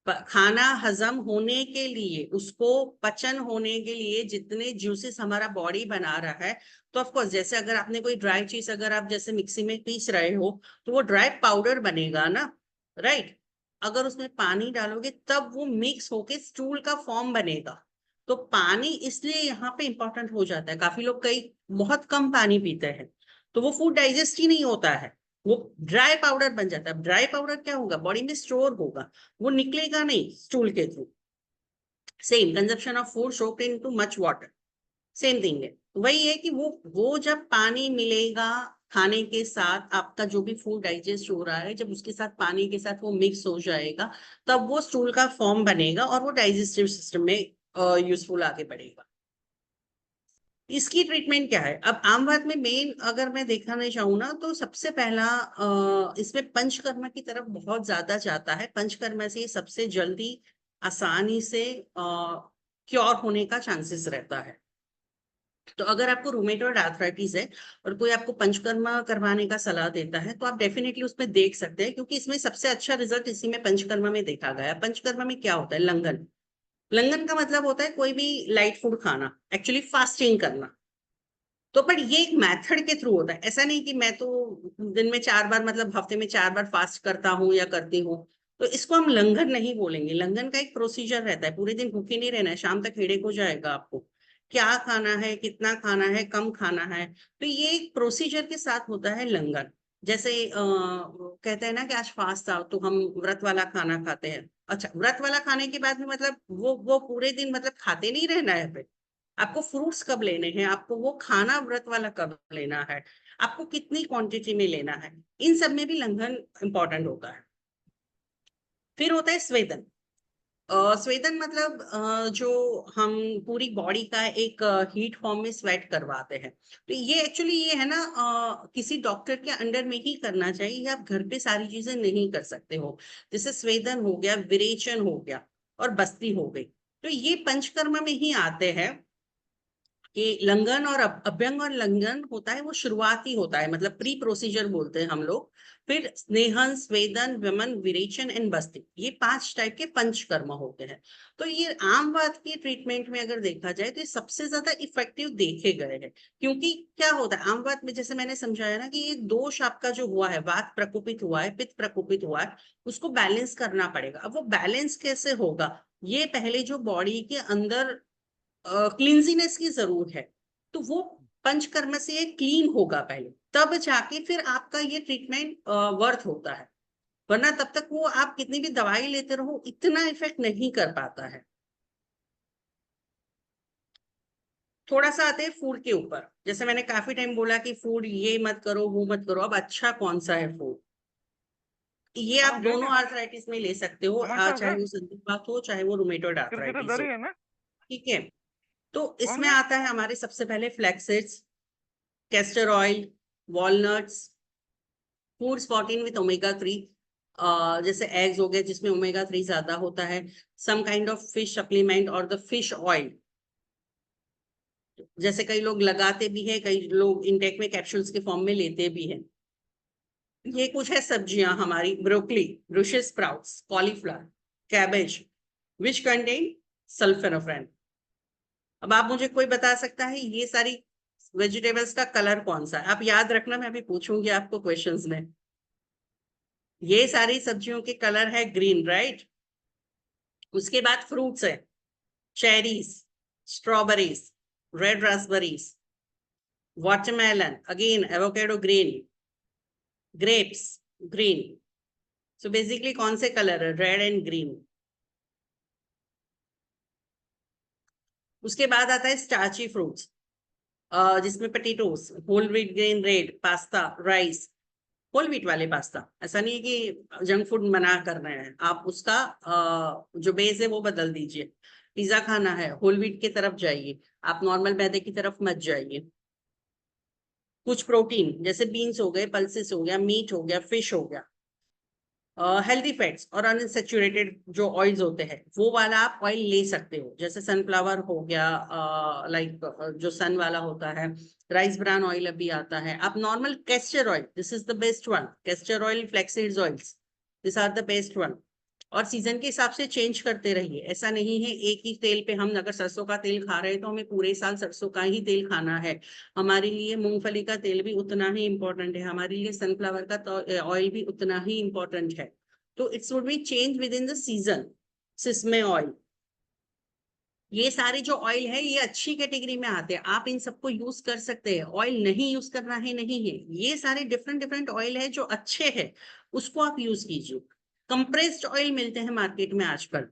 खाना हजम होने के लिए, उसको पचन होने के लिए जितने जूसेस हमारा बॉडी बना रहा है, तो ऑफ कोर्स जैसे अगर आपने कोई ड्राई चीज अगर आप जैसे मिक्सी में पीस रहे हो तो वो ड्राई पाउडर बनेगा ना, राइट। अगर उसमें पानी डालोगे तब वो मिक्स होके स्टूल का फॉर्म बनेगा। तो पानी इसलिए यहाँ पे इंपॉर्टेंट हो जाता है। काफी लोग कई बहुत कम पानी पीते हैं तो वो फूड डाइजेस्ट ही नहीं होता है, वो ड्राई पाउडर बन जाता है। ड्राई पाउडर क्या होगा, बॉडी में स्टोर होगा, वो निकलेगा नहीं स्टूल के through. Same consumption of food soaked into much water, same thing है। वही है कि वो जब पानी मिलेगा खाने के साथ, आपका जो भी फूड डाइजेस्ट हो रहा है, जब उसके साथ पानी के साथ वो मिक्स हो जाएगा, तब वो स्टूल का फॉर्म बनेगा और वो डाइजेस्टिव सिस्टम में यूजफुल आगे बढ़ेगा। इसकी ट्रीटमेंट क्या है? अब आम बात में मेन अगर मैं देखना चाहूँ ना, तो सबसे पहला इसमें पंचकर्म की तरफ बहुत ज्यादा जाता है। पंचकर्म से सबसे जल्दी आसानी से क्योर होने का चांसेस रहता है। तो अगर आपको रूमेटॉइड आर्थराइटिस है और कोई आपको पंचकर्म करवाने का सलाह देता है, तो आप डेफिनेटली उसमें देख सकते हैं, क्योंकि इसमें सबसे अच्छा रिजल्ट इसी में पंचकर्म में देखा गया है। पंचकर्म में क्या होता है? लंघन। लंघन का मतलब होता है कोई भी लाइट फूड खाना, एक्चुअली फास्टिंग करना। तो पर ये एक मेथड के थ्रू होता है, ऐसा नहीं कि मैं तो दिन में 4 बार, मतलब हफ्ते में 4 बार फास्ट करता हूँ या करती हूँ। तो इसको हम लंघन नहीं बोलेंगे। लंघन का एक प्रोसीजर रहता है, पूरे दिन भूखे नहीं रहना है, शाम तक हेडेक हो जाएगा आपको। क्या खाना है, कितना खाना है, कम खाना है, तो ये एक प्रोसीजर के साथ होता है लंघन। जैसे कहते हैं ना कि आज फास्ट था तो हम व्रत वाला खाना खाते हैं। अच्छा, व्रत वाला खाने के बाद में मतलब वो पूरे दिन मतलब खाते नहीं रहना है फिर। आपको फ्रूट्स कब लेने हैं, आपको वो खाना व्रत वाला कब लेना है, आपको कितनी क्वांटिटी में लेना है, इन सब में भी लंघन इंपॉर्टेंट होता है। फिर होता है स्वेदन। स्वेदन मतलब जो हम पूरी बॉडी का एक हीट फॉर्म में स्वेट करवाते हैं। तो ये एक्चुअली ये है ना, किसी डॉक्टर के अंडर में ही करना चाहिए, आप घर पे सारी चीजें नहीं कर सकते हो। जैसे स्वेदन हो गया, विरेचन हो गया और बस्ती हो गई, तो ये पंचकर्म में ही आते हैं। कि लंघन और अभ्यंग और लंघन होता है वो शुरुआती होता है, मतलब प्री प्रोसीजर बोलते हैं हम लोग। फिर स्नेहन, स्वेदन, वमन, विरेचन एंड बस्ती, ये 5 टाइप के पंचकर्म होते हैं। तो ये आम बात की ट्रीटमेंट में अगर देखा जाए तो ये सबसे ज्यादा इफेक्टिव देखे गए हैं। क्योंकि क्या होता है आम बात में, जैसे मैंने समझाया ना, कि ये दोष आपका जो हुआ है, वात प्रकोपित हुआ है, पित्त प्रकोपित हुआ है, उसको बैलेंस करना पड़ेगा। अब वो बैलेंस कैसे होगा? ये पहले जो बॉडी के अंदर क्लींजीनेस की जरूर है, तो वो पंचकर्म से क्लीन होगा पहले, तब जाके फिर आपका ये ट्रीटमेंट वर्थ होता है। वरना तब तक वो आप कितनी भी दवाई लेते रहो, इतना इफेक्ट नहीं कर पाता है। थोड़ा सा आते हैं फूड के ऊपर। जैसे मैंने काफी टाइम बोला कि फूड ये मत करो, वो मत करो, अब अच्छा कौन सा है फूड? ये आप दोनों आर्थराइटिस में ले सकते हो, चाहे वो संधिवात हो, चाहे वो रूमेटॉइड आर्थराइटिस हो। ठीक है, तो इसमें आता है हमारे सबसे पहले flax, castor oil, walnuts, foods protein with omega 3, जैसे एग्स हो गए जिसमें ओमेगा 3 ज्यादा होता है, some kind of fish supplement और द फिश ऑयल, जैसे कई लोग लगाते भी हैं, कई लोग इनटेक में कैप्सूल्स के फॉर्म में लेते भी हैं। ये कुछ है सब्जियां हमारी, broccoli, brussels sprouts, cauliflower, cabbage, which contain sulforaphane. अब आप मुझे कोई बता सकता है ये सारी वेजिटेबल्स का कलर कौन सा है? आप याद रखना, मैं अभी पूछूंगी आपको क्वेश्चंस में। ये सारी सब्जियों के कलर है ग्रीन, राइट? उसके बाद फ्रूट्स है, cherries, strawberries, red raspberries, watermelon, again avocado green, grapes green. So basically कौन से कलर है? Red and green. उसके बाद आता है स्टार्ची फ्रूट्स, जिसमें potatoes, whole wheat grain bread, pasta, rice, whole wheat वाले पास्ता। ऐसा नहीं है कि जंक फूड मना कर रहे हैं, आप उसका जो बेस है वो बदल दीजिए। पिज्जा खाना है, होल व्हीट की तरफ जाइए, आप नॉर्मल मैदे की तरफ मत जाइए। कुछ प्रोटीन जैसे बीन्स हो गए, पल्सेस हो गया, मीट हो गया, फिश हो गया। हेल्दी फैट्स और अनसैचुरेटेड जो ऑयल्स होते हैं वो वाला आप ऑयल ले सकते हो, जैसे सनफ्लावर हो गया, लाइक जो सन वाला होता है। राइस ब्रान ऑयल अभी आता है। आप normal castor oil, this is the best one. Castor oil, flaxseeds oils, this are the best one. और सीजन के हिसाब से चेंज करते रहिए। ऐसा नहीं है एक ही तेल पे, हम अगर सरसों का तेल खा रहे हैं तो हमें पूरे साल सरसों का ही तेल खाना है। हमारे लिए मूंगफली का तेल भी उतना ही इंपॉर्टेंट है, हमारे लिए सनफ्लावर का ऑयल भी उतना ही इंपॉर्टेंट है। तो it's would be change within the season. Sesame oil, ये सारे जो ऑयल है ये अच्छी कैटेगरी में आते हैं, आप इन सबको यूज कर सकते हैं। ऑयल नहीं यूज करना है नहीं है, ये सारे डिफरेंट डिफरेंट ऑयल है जो अच्छे हैं, उसको आप यूज कीजिए। कंप्रेस्ड ऑयल मिलते हैं मार्केट में आजकल,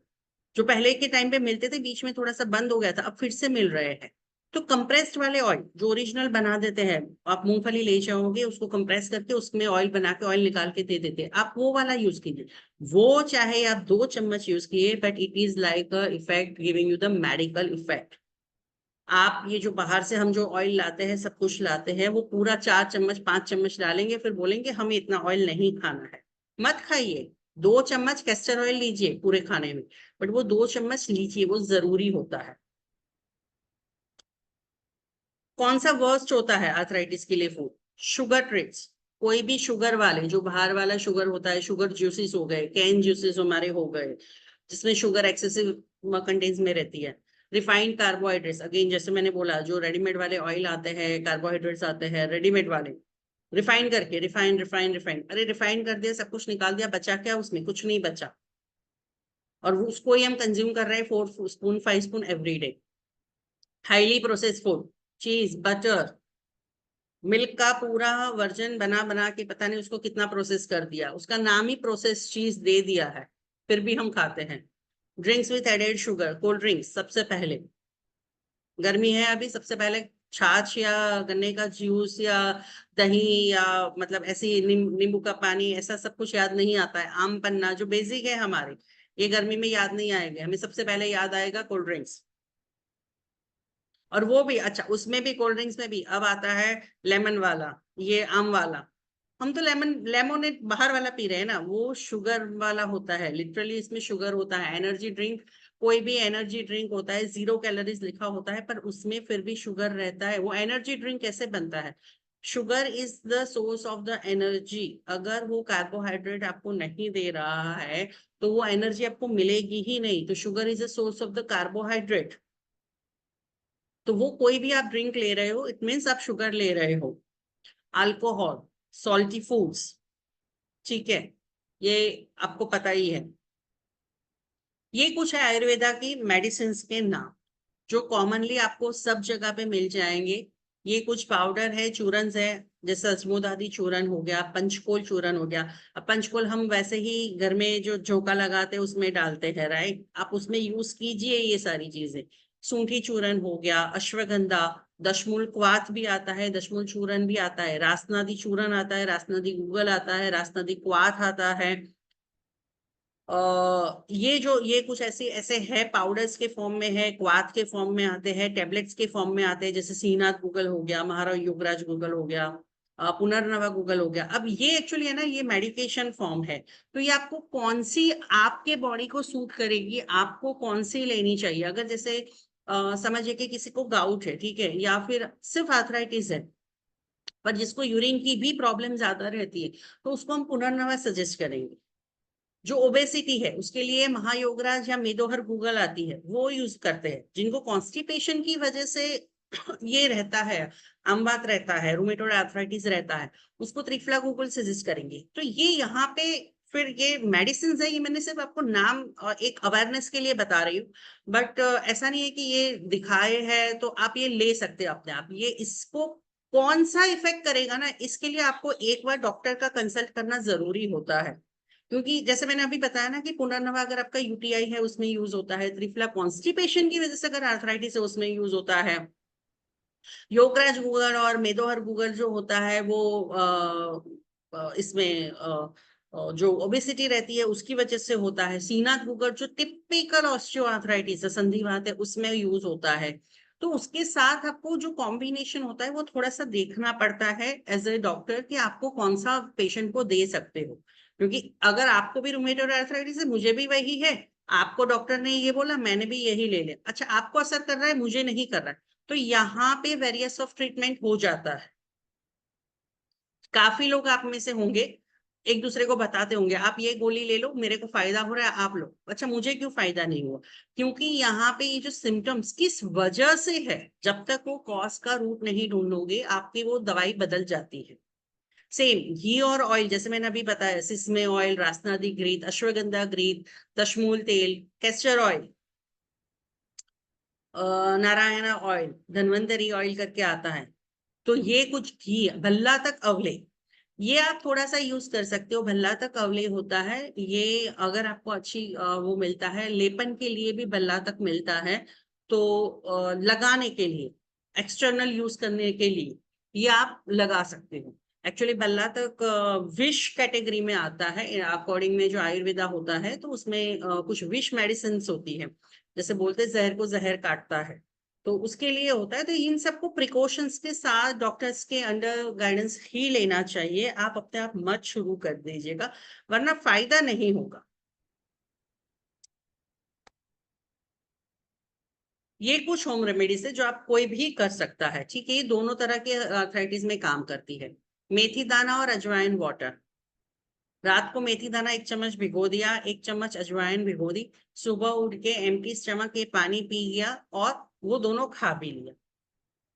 जो पहले के टाइम पे मिलते थे, बीच में थोड़ा सा बंद हो गया था, अब फिर से मिल रहे हैं। तो कंप्रेस्ड वाले ऑयल जो ओरिजिनल बना देते हैं, आप मूंगफली ले जाओगे, उसको कंप्रेस करके उसमें ऑयल बना के ऑयल निकाल के दे देते हैं, आप वो वाला यूज कीजिए। वो चाहे आप 2 चम्मच यूज किए, but it is like a effect giving you the medical effect. आप ये जो बाहर से हम जो ऑयल लाते हैं, सब कुछ लाते हैं, वो पूरा 4 चम्मच 5 चम्मच डालेंगे, फिर बोलेंगे हमें इतना ऑयल नहीं खाना है। मत खाइए। 2 चम्मच कैस्टर ऑयल लीजिए पूरे खाने में, बट वो 2 चम्मच लीजिए, वो जरूरी होता है। कौन सा वर्स्ट होता है आर्थराइटिस के लिए फूड? Sugar treats. कोई भी शुगर वाले, जो बाहर वाला शुगर होता है, शुगर जूसेस हो गए, कैन जूसेस हमारे हो गए, जिसमें शुगर एक्सेसिव कंटेंट्स में रहती है। रिफाइंड कार्बोहाइड्रेट्स, अगेन जैसे मैंने बोला, जो रेडीमेड वाले ऑयल आते हैं, कार्बोहाइड्रेट्स आते हैं रेडीमेड वाले, रिफाइन करके, रिफाइन रिफाइन रिफाइन, अरे रिफाइन कर दिया, सब कुछ निकाल दिया, बचा क्या उसमें? कुछ नहीं बचा। और उसको ही हम कंज्यूम कर रहे हैं 4 spoon 5 spoon every day. Highly processed food, चीज, बटर, मिल्क का पूरा वर्जन बना बना के पता नहीं उसको कितना प्रोसेस कर दिया, उसका नाम ही प्रोसेस चीज दे दिया है, फिर भी हम खाते हैं। Drinks with added sugar, cold drinks, सबसे पहले गर्मी है अभी, सबसे पहले छाछ या गन्ने का जूस या दही या मतलब ऐसी नींबू का पानी, ऐसा सब कुछ याद नहीं आता है। आम पन्ना जो बेसिक है हमारे, ये गर्मी में याद नहीं आएंगे हमें, सबसे पहले याद आएगा कोल्ड ड्रिंक्स। और वो भी अच्छा, उसमें भी कोल्ड ड्रिंक्स में भी अब आता है लेमन वाला, ये आम वाला। हम तो लेमोनेड बाहर वाला पी रहे हैं ना, वो शुगर वाला होता है, लिटरली इसमें शुगर होता है। एनर्जी ड्रिंक, कोई भी एनर्जी ड्रिंक होता है, 0 कैलोरीज लिखा होता है, पर उसमें फिर भी शुगर रहता है। वो एनर्जी ड्रिंक कैसे बनता है? Sugar is the source of the energy. अगर वो कार्बोहाइड्रेट आपको नहीं दे रहा है तो वो एनर्जी आपको मिलेगी ही नहीं। तो sugar is the source of the carbohydrate. तो वो कोई भी आप ड्रिंक ले रहे हो, इट मीन्स आप शुगर ले रहे हो। अल्कोहल, सॉल्टी फूड्स, ठीक है, ये आपको पता ही है। ये कुछ है आयुर्वेदा की मेडिसिन के नाम, जो कॉमनली आपको सब जगह पे मिल जाएंगे। ये कुछ पाउडर है, चूरन है, जैसे अजमोदादी चूरन हो गया, पंचकोल चूरन हो गया। अब पंचकोल हम वैसे ही घर में जो झोंका लगाते हैं उसमें डालते हैं, राइट? आप उसमें यूज कीजिए ये सारी चीजें। सूंठी चूरन हो गया, अश्वगंधा, दशमूल क्वाथ भी आता है, दशमूल चूरन भी आता है, रासनादी चूरन आता है, रासनादी गूगल आता है, रासनादी क्वाथ आता है। ये कुछ ऐसे ऐसे है, पाउडर्स के फॉर्म में है, क्वाथ के फॉर्म में आते हैं, टेबलेट्स के फॉर्म में आते हैं, जैसे सीनाथ गूगल हो गया, महाराज योगराज गूगल हो गया, पुनर्नवा गूगल हो गया। अब ये एक्चुअली है ना, ये मेडिकेशन फॉर्म है। तो ये आपको कौन सी आपके बॉडी को सूट करेगी, आपको कौन सी लेनी चाहिए। अगर जैसे समझिए कि किसी को गाउट है, ठीक है, या फिर सिर्फ आर्थराइटिस है, पर जिसको यूरिन की भी प्रॉब्लम ज्यादा रहती है, तो उसको हम पुनर्नवा सजेस्ट करेंगे। जो ओबेसिटी है उसके लिए महायोगराज या मेदोहर गूगल आती है, वो यूज करते हैं। जिनको कॉन्स्टिपेशन की वजह से ये रहता है, अम्बात रहता है, रूमेटोइड आर्थराइटिस रहता है, उसको त्रिफला गूगल सजेस्ट करेंगे। तो ये यहाँ पे फिर ये मेडिसिन है, ये मैंने सिर्फ आपको नाम और एक अवेयरनेस के लिए बता रही हूँ, बट ऐसा नहीं है कि ये दिखाए है तो आप ये ले सकते हैं अपने आप। ये इसको कौन सा इफेक्ट करेगा ना, इसके लिए आपको एक बार डॉक्टर का कंसल्ट करना जरूरी होता है। क्योंकि जैसे मैंने अभी बताया ना कि पुनर्नवा अगर आपका यूटीआई है उसमें यूज होता है, त्रिफला कॉन्स्टिपेशन की वजह से अगर आर्थराइटिस है उसमें यूज होता है, योगराज गूगल और मेदोहर गूगल जो होता है वो इसमें जो ओबेसिटी रहती है उसकी वजह से होता है, सीनाथ गूगल जो टिपिकल ऑस्टियोआर्थराइटिस है, संधिवात है, उसमें यूज होता है। तो उसके साथ आपको जो कॉम्बिनेशन होता है वो थोड़ा सा देखना पड़ता है एज ए डॉक्टर कि आपको कौन सा पेशेंट को दे सकते हो। क्योंकि अगर आपको भी रूमेटॉइड आर्थराइटिस है, मुझे भी वही है, आपको डॉक्टर ने ये बोला, मैंने भी यही ले लिया, अच्छा आपको असर कर रहा है, मुझे नहीं कर रहा है, तो यहाँ पे वेरियस ऑफ ट्रीटमेंट हो जाता है। काफी लोग आप में से होंगे एक दूसरे को बताते होंगे, आप ये गोली ले लो, मेरे को फायदा हो रहा है, आप लो। अच्छा मुझे क्यों फायदा नहीं हुआ? क्योंकि यहाँ पे ये जो सिम्टम्स किस वजह से है, जब तक वो कॉज का रूट नहीं ढूंढोगे आपकी वो दवाई बदल जाती है। सेम घी और ऑयल, जैसे मैंने अभी बताया, सिसमे ऑयल, रासनादी घृत, अश्वगंधा घृत, दशमूल तेल, castor oil, Narayana oil, Dhanvantari oil करके आता है। तो ये कुछ घी, भल्ला तक अवले, ये आप थोड़ा सा यूज कर सकते हो। भल्ला तक अवले होता है ये, अगर आपको अच्छी वो मिलता है, लेपन के लिए भी भल्ला तक मिलता है, तो लगाने के लिए, एक्सटर्नल यूज करने के लिए ये आप लगा सकते हो। एक्चुअली भल्ला तक विश कैटेगरी में आता है अकॉर्डिंग में जो आयुर्वेदा होता है, तो उसमें कुछ विश मेडिसिन होती है, जैसे बोलते जहर को जहर काटता है, तो उसके लिए होता है। तो इन सबको प्रिकॉशंस के साथ डॉक्टर्स के अंडर गाइडेंस ही लेना चाहिए। आप अपने आप मत शुरू कर दीजिएगा, वरना फायदा नहीं होगा। ये कुछ होम रेमेडीज है जो आप कोई भी कर सकता है, ठीक है। ये दोनों तरह के आर्थराइटिस में काम करती है। मेथी दाना और अजवाइन वाटर। रात को मेथी दाना 1 चम्मच भिगो दिया, 1 चम्मच अजवाइन भिगो दी, सुबह उठ के एम्प्टी स्टमक ये पानी पी लिया और वो दोनों खा भी लिया,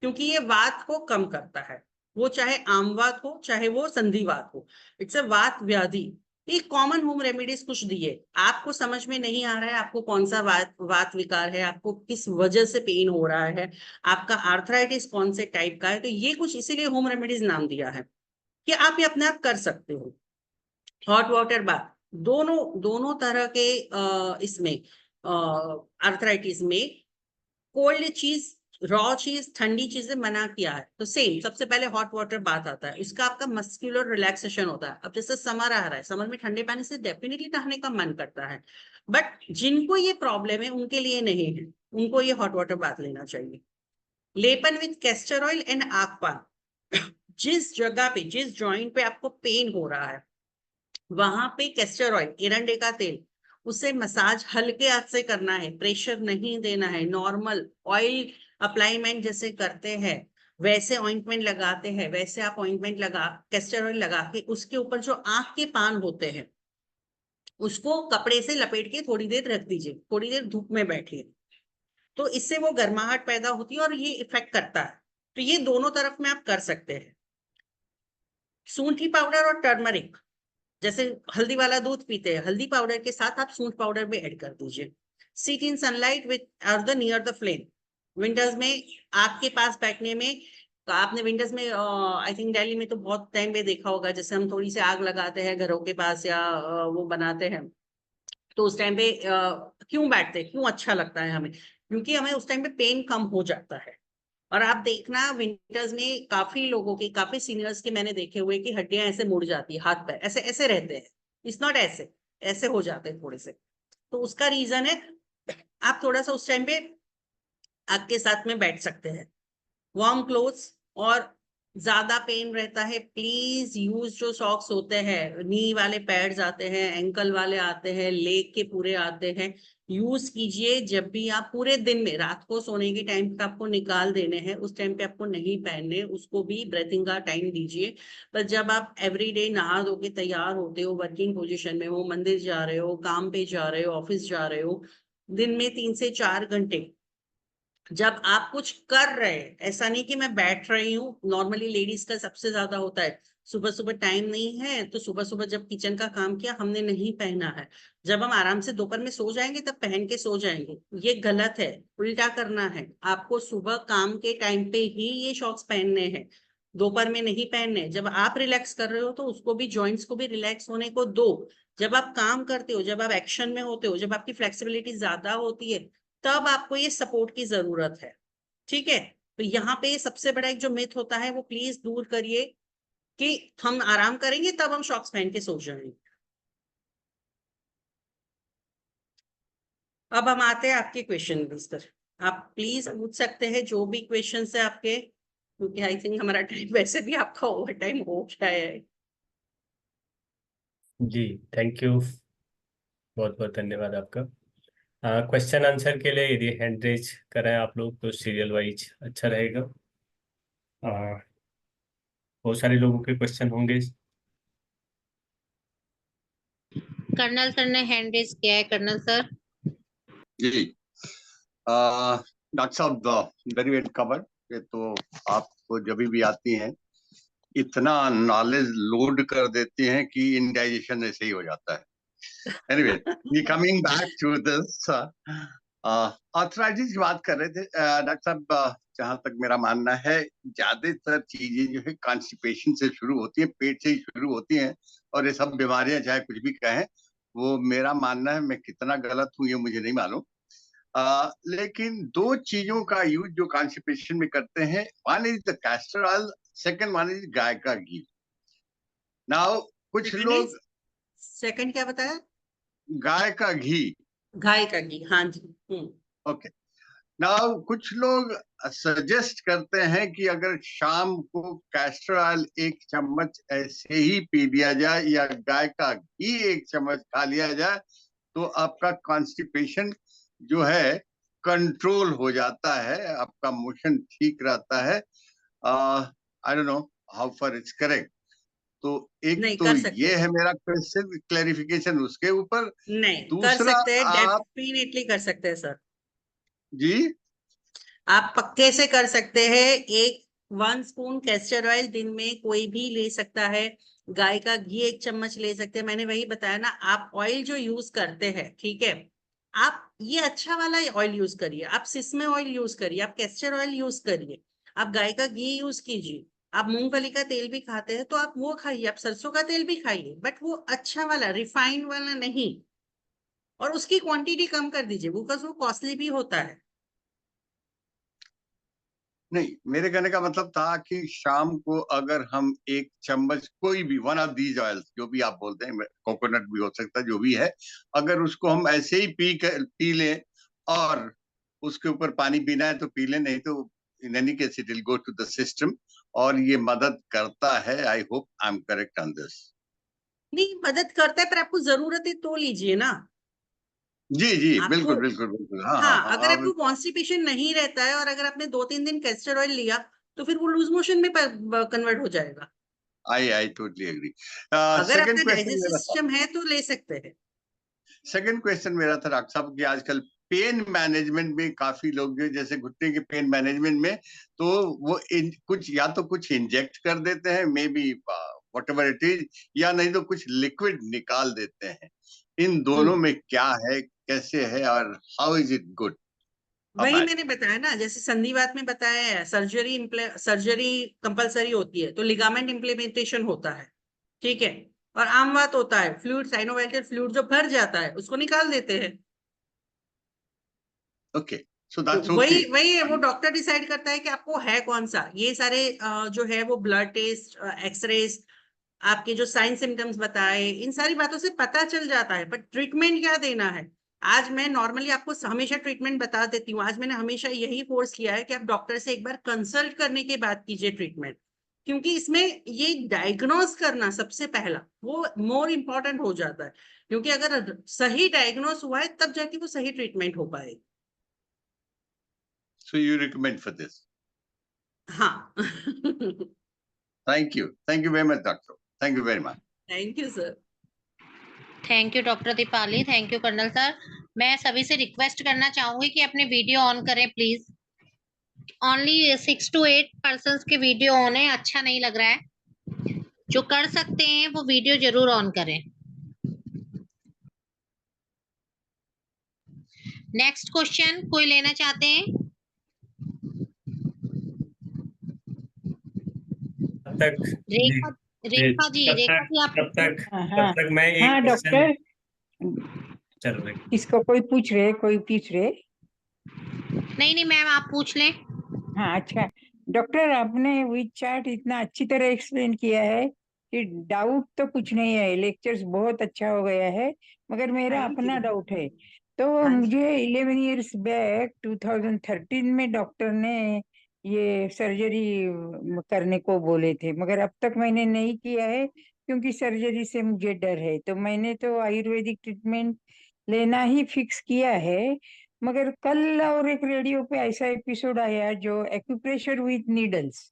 क्योंकि ये वात को कम करता है। वो चाहे आमवात हो चाहे वो संधिवात हो, इट्स अ वात व्याधि। ये कॉमन होम रेमेडीज कुछ दिए। आपको समझ में नहीं आ रहा है आपको कौन सा वात विकार है, आपको किस वजह से पेन हो रहा है, आपका आर्थराइटिस कौन से टाइप का है, तो ये कुछ इसीलिए होम रेमेडीज नाम दिया है कि आप ये अपने आप कर सकते हो। हॉट वाटर बाथ, दोनों दोनों तरह के इसमें आर्थराइटिस में कोल्ड चीज, रॉ चीज, ठंडी चीजें मना किया है। तो सेम सबसे पहले हॉट वाटर बाथ आता है, उसका आपका मस्कुलर रिलैक्सेशन होता है। अब जैसे समर आ रहा है, समर में ठंडे पानी से डेफिनेटली नहाने का मन करता है, बट जिनको ये प्रॉब्लम है उनके लिए नहीं है, उनको ये हॉट वाटर बाथ लेना चाहिए। लेपन विथ कैस्टर ऑयल एंड आगपान। जिस जगह पे, जिस जॉइंट पे आपको पेन हो रहा है वहां पे कैस्टर ऑयल, एरंडे का तेल, उसे मसाज हल्के हाथ से करना है, प्रेशर नहीं देना है। नॉर्मल ऑयल अप्लाईमेंट जैसे करते हैं वैसे ऑइंटमेंट लगाते हैं, वैसे आप ऑइंटमेंट लगा, कैस्टर ऑयल लगा के उसके ऊपर जो आंख के पान होते हैं उसको कपड़े से लपेट के थोड़ी देर रख दीजिए, थोड़ी देर धूप में बैठिए, तो इससे वो गर्माहट पैदा होती है और ये इफेक्ट करता है। तो ये दोनों तरफ में आप कर सकते हैं। सूंठी पाउडर और टर्मरिक, जैसे हल्दी वाला दूध पीते हैं, हल्दी पाउडर के साथ आप सूंठ पाउडर भी ऐड कर दीजिए। सीट इन सनलाइट विथ और the near the flame. Winters में आग के पास बैठने में, तो आपने विंटर्स में आई थिंक दिल्ली में तो बहुत टाइम पे देखा होगा, जैसे हम थोड़ी सी आग लगाते हैं घरों के पास या वो बनाते हैं, तो उस टाइम पे क्यों बैठते हैं, क्यों अच्छा लगता है हमें, क्योंकि हमें उस टाइम पे पेन कम हो जाता है। और आप देखना विंटर्स में काफी लोगों के, काफी सीनियर्स के मैंने देखे हुए कि हड्डियां ऐसे मुड़ जाती है, हाथ पैर ऐसे ऐसे रहते हैं, इट्स नॉट ऐसे, ऐसे हो जाते हैं थोड़े से। तो उसका रीजन है आप थोड़ा सा उस टाइम पे आग के साथ में बैठ सकते हैं। वार्म क्लोथ्स, और ज्यादा पेन रहता है प्लीज यूज जो सॉक्स होते हैं, नी वाले पैड्स आते हैं, एंकल वाले आते हैं, लेग के पूरे आते हैं, यूज कीजिए। जब भी आप पूरे दिन में, रात को सोने के टाइम पे आपको निकाल देने हैं, उस टाइम पे आपको नहीं पहनने, उसको भी ब्रेथिंग का टाइम दीजिए। पर जब आप एवरीडे नहा धो के तैयार होते हो, वर्किंग पोजीशन में हो, मंदिर जा रहे हो, काम पे जा रहे हो, ऑफिस जा रहे हो, दिन में 3 से 4 घंटे जब आप कुछ कर रहे हैं, ऐसा नहीं कि मैं बैठ रही हूँ, नॉर्मली लेडीज का सबसे ज्यादा होता है, सुबह सुबह टाइम नहीं है तो सुबह सुबह जब किचन का काम किया हमने नहीं पहना है, जब हम आराम से दोपहर में सो जाएंगे तब पहन के सो जाएंगे। ये गलत है, उल्टा करना है आपको। सुबह काम के टाइम पे ही ये शॉर्ट्स पहनने हैं, दोपहर में नहीं पहनने। जब आप रिलैक्स कर रहे हो तो उसको भी, जॉइंट्स को भी रिलैक्स होने को दो। जब आप काम करते हो, जब आप एक्शन में होते हो, जब आपकी फ्लेक्सिबिलिटी ज्यादा होती है, तब आपको ये सपोर्ट की जरूरत है, ठीक है। तो यहाँ पे सबसे बड़ा एक जो मिथ होता है वो प्लीज दूर करिए कि हम आराम करेंगे तब हम शॉक्स पहन के सो जाएंगे। अब हम आते हैं आपके क्वेश्चन पर। आप प्लीज पूछ सकते हैं जो भी क्वेश्चन है आपके, क्योंकि आई थिंक हमारा टाइम वैसे भी आपका ओवर टाइम हो गया है। जी, थैंक यू, बहुत बहुत धन्यवाद आपका। क्वेश्चन आंसर के लिए यदि हैंड रेज करें आप लोग तो सीरियल वाइज अच्छा रहेगा। बहुत सारे लोगों के क्वेश्चन होंगे। कर्नल सर ने हैंड रेज किया है, कर्नल सर। जी, डॉक्टर साहब वेरी वेल कवर्ड। ये तो आपको जब भी आती हैं इतना नॉलेज लोड कर देती हैं कि इंडाइजेशन ऐसे ही हो जाता है। Anyway, we coming back to this arthritis की बात कर रहे थे डॉक्टर साहब। जहां तक मेरा मानना है ज्यादातर चीजें जो है कॉन्स्टिपेशन से शुरू होती है, पेट से ही शुरू होती हैं, और ये सब बीमारियां चाहे कुछ भी कहें, वो मेरा मानना है। मैं कितना गलत हूँ ये मुझे नहीं मालूम। लेकिन 2 चीजों का यूज जो कॉन्स्टिपेशन में करते हैं, one is the castor oil, second one is guy का घी। नाउ कुछ लोग, सेकंड क्या बताया? गाय का घी, गाय का घी, हाँ जी। ओके। नाउ कुछ लोग सजेस्ट करते हैं कि अगर शाम को कैस्टर ऑयल 1 चम्मच ऐसे ही पी लिया जाए या गाय का घी 1 चम्मच खा लिया जाए तो आपका कॉन्स्टिपेशन जो है कंट्रोल हो जाता है, आपका मोशन ठीक रहता है। I don't know how far it's correct. तो एक नहीं, तो कर सकते ये हैं। है मेरा क्वेश्चन, क्लैरिफिकेशन उसके ऊपर। नहीं, कर दूसरा सकते हैं, आप डेफिनेटली कर सकते हैं सर। जी आप पक्के से कर सकते हैं। 1 स्पून कैस्टर ऑयल दिन में कोई भी ले सकता है। गाय का घी 1 चम्मच ले सकते हैं। मैंने वही बताया ना, आप ऑयल जो यूज करते हैं, ठीक है, आप ये अच्छा वाला ऑयल यूज करिए, आप सिसमे ऑयल यूज करिए, आप कैस्टर ऑयल यूज करिए, आप गाय का घी यूज कीजिए। आप मूंगफली का तेल भी खाते हैं तो आप वो खाइए, आप सरसों का तेल भी खाइए, बट वो अच्छा वाला, रिफाइंड वाला नहीं। और उसकी क्वांटिटी कम कर दीजिए, बिकॉज वो कॉस्टली भी होता है। नहीं, मेरे कहने का मतलब था कि शाम को अगर हम 1 चम्मच कोई भी वन ऑफ दीज ऑयल्स, जो भी आप बोलते हैं, कोकोनट भी हो सकता है, जो भी है, अगर उसको हम ऐसे ही पी लें और उसके ऊपर पानी पीना है तो पी लें, नहीं तो in any case it will go to the system और ये मदद करता है। I hope I am correct on this. नहीं, मदद करता है, पर आपको जरूरत है तो लीजिए ना। जी जी, आपको, बिल्कुल बिल्कुल बिल्कुल, हाँ हाँ हाँ, अगर हाँ। आपको कॉन्स्टिपेशन नहीं रहता है और अगर आपने 2-3 दिन कैस्टर ऑयल लिया तो फिर वो लूज मोशन में कन्वर्ट हो जाएगा। I totally agree. अगर सेकंड आपका क्वेश्चन डाइजेस्टिव मेरा था, सिस्टम है तो ले सकते हैं। डॉक्टर साहब कि आजकल पेन मैनेजमेंट में काफी लोग, जैसे घुटने के पेन मैनेजमेंट में, तो वो कुछ या तो कुछ इंजेक्ट कर देते हैं, may be whatever it is, या नहीं तो कुछ लिक्विड निकाल देते हैं। इन दोनों हम्म में क्या है, कैसे है, और हाउ इज इट गुड और वही बैड? मैंने बताया ना, जैसे संधिवात में बताया है, सर्जरी कंपलसरी होती है तो लिगामेंट इम्प्लीमेंटेशन होता है, ठीक है। और आम बात होता है, फ्लूइड, साइनोवाइटल फ्लूइड जो भर जाता है उसको निकाल देते हैं। ओके, सो तो दैट्स ओके। वही वही है, वो डॉक्टर डिसाइड करता है कि आपको है कौन सा। ये सारे जो है वो ब्लड टेस्ट, एक्सरेज, आपके जो साइन सिम्टम्स बताए, इन सारी बातों से पता चल जाता है। बट ट्रीटमेंट क्या देना है, आज मैं नॉर्मली आपको हमेशा ट्रीटमेंट बता देती हूँ। आज मैंने हमेशा यही फोर्स किया है कि आप डॉक्टर से एक बार कंसल्ट करने के बाद कीजिए ट्रीटमेंट, क्योंकि इसमें ये डायग्नोज करना सबसे पहला वो मोर इम्पोर्टेंट हो जाता है। क्योंकि अगर सही डायग्नोज हुआ है तब जाके वो सही ट्रीटमेंट हो पाए। So you recommend for this? हाँ। Thank you very much doctor, thank you very much. Thank you sir. Thank you doctor Deepali, thank you colonel sir. मैं सभी से रिक्वेस्ट करना चाहूंगी कि अपने वीडियो ऑन करें प्लीज। ओनली 6 to 8 पर्सन के वीडियो ऑन है, अच्छा नहीं लग रहा है। जो कर सकते हैं वो वीडियो जरूर ऑन करें। नेक्स्ट क्वेश्चन कोई लेना चाहते हैं? तब तक जी रेखा, रेखा जी, तब रेखा तक जी आप तब तक हाँ तब हाँ तक मैं एक हाँ क्वेश्चन, डॉक्टर, चलो इसको कोई पूछ रहे, कोई पूछ रहे। नहीं नहीं मैम, आप पूछ लें। हाँ अच्छा, डॉक्टर आपने विद चार्ट इतना अच्छी तरह एक्सप्लेन किया है कि डाउट तो कुछ नहीं है, लेक्चर्स बहुत अच्छा हो गया है। मगर मेरा थैंक अपना यू। डाउट है। तो हाँ जी। मुझे 11 इयर्स बैक 2013 में डॉक्टर ने ये सर्जरी करने को बोले थे, मगर अब तक मैंने नहीं किया है क्योंकि सर्जरी से मुझे डर है। तो मैंने तो आयुर्वेदिक ट्रीटमेंट लेना ही फिक्स किया है। मगर कल और एक रेडियो पे ऐसा एपिसोड आया जो एक्यूप्रेशर विथ नीडल्स,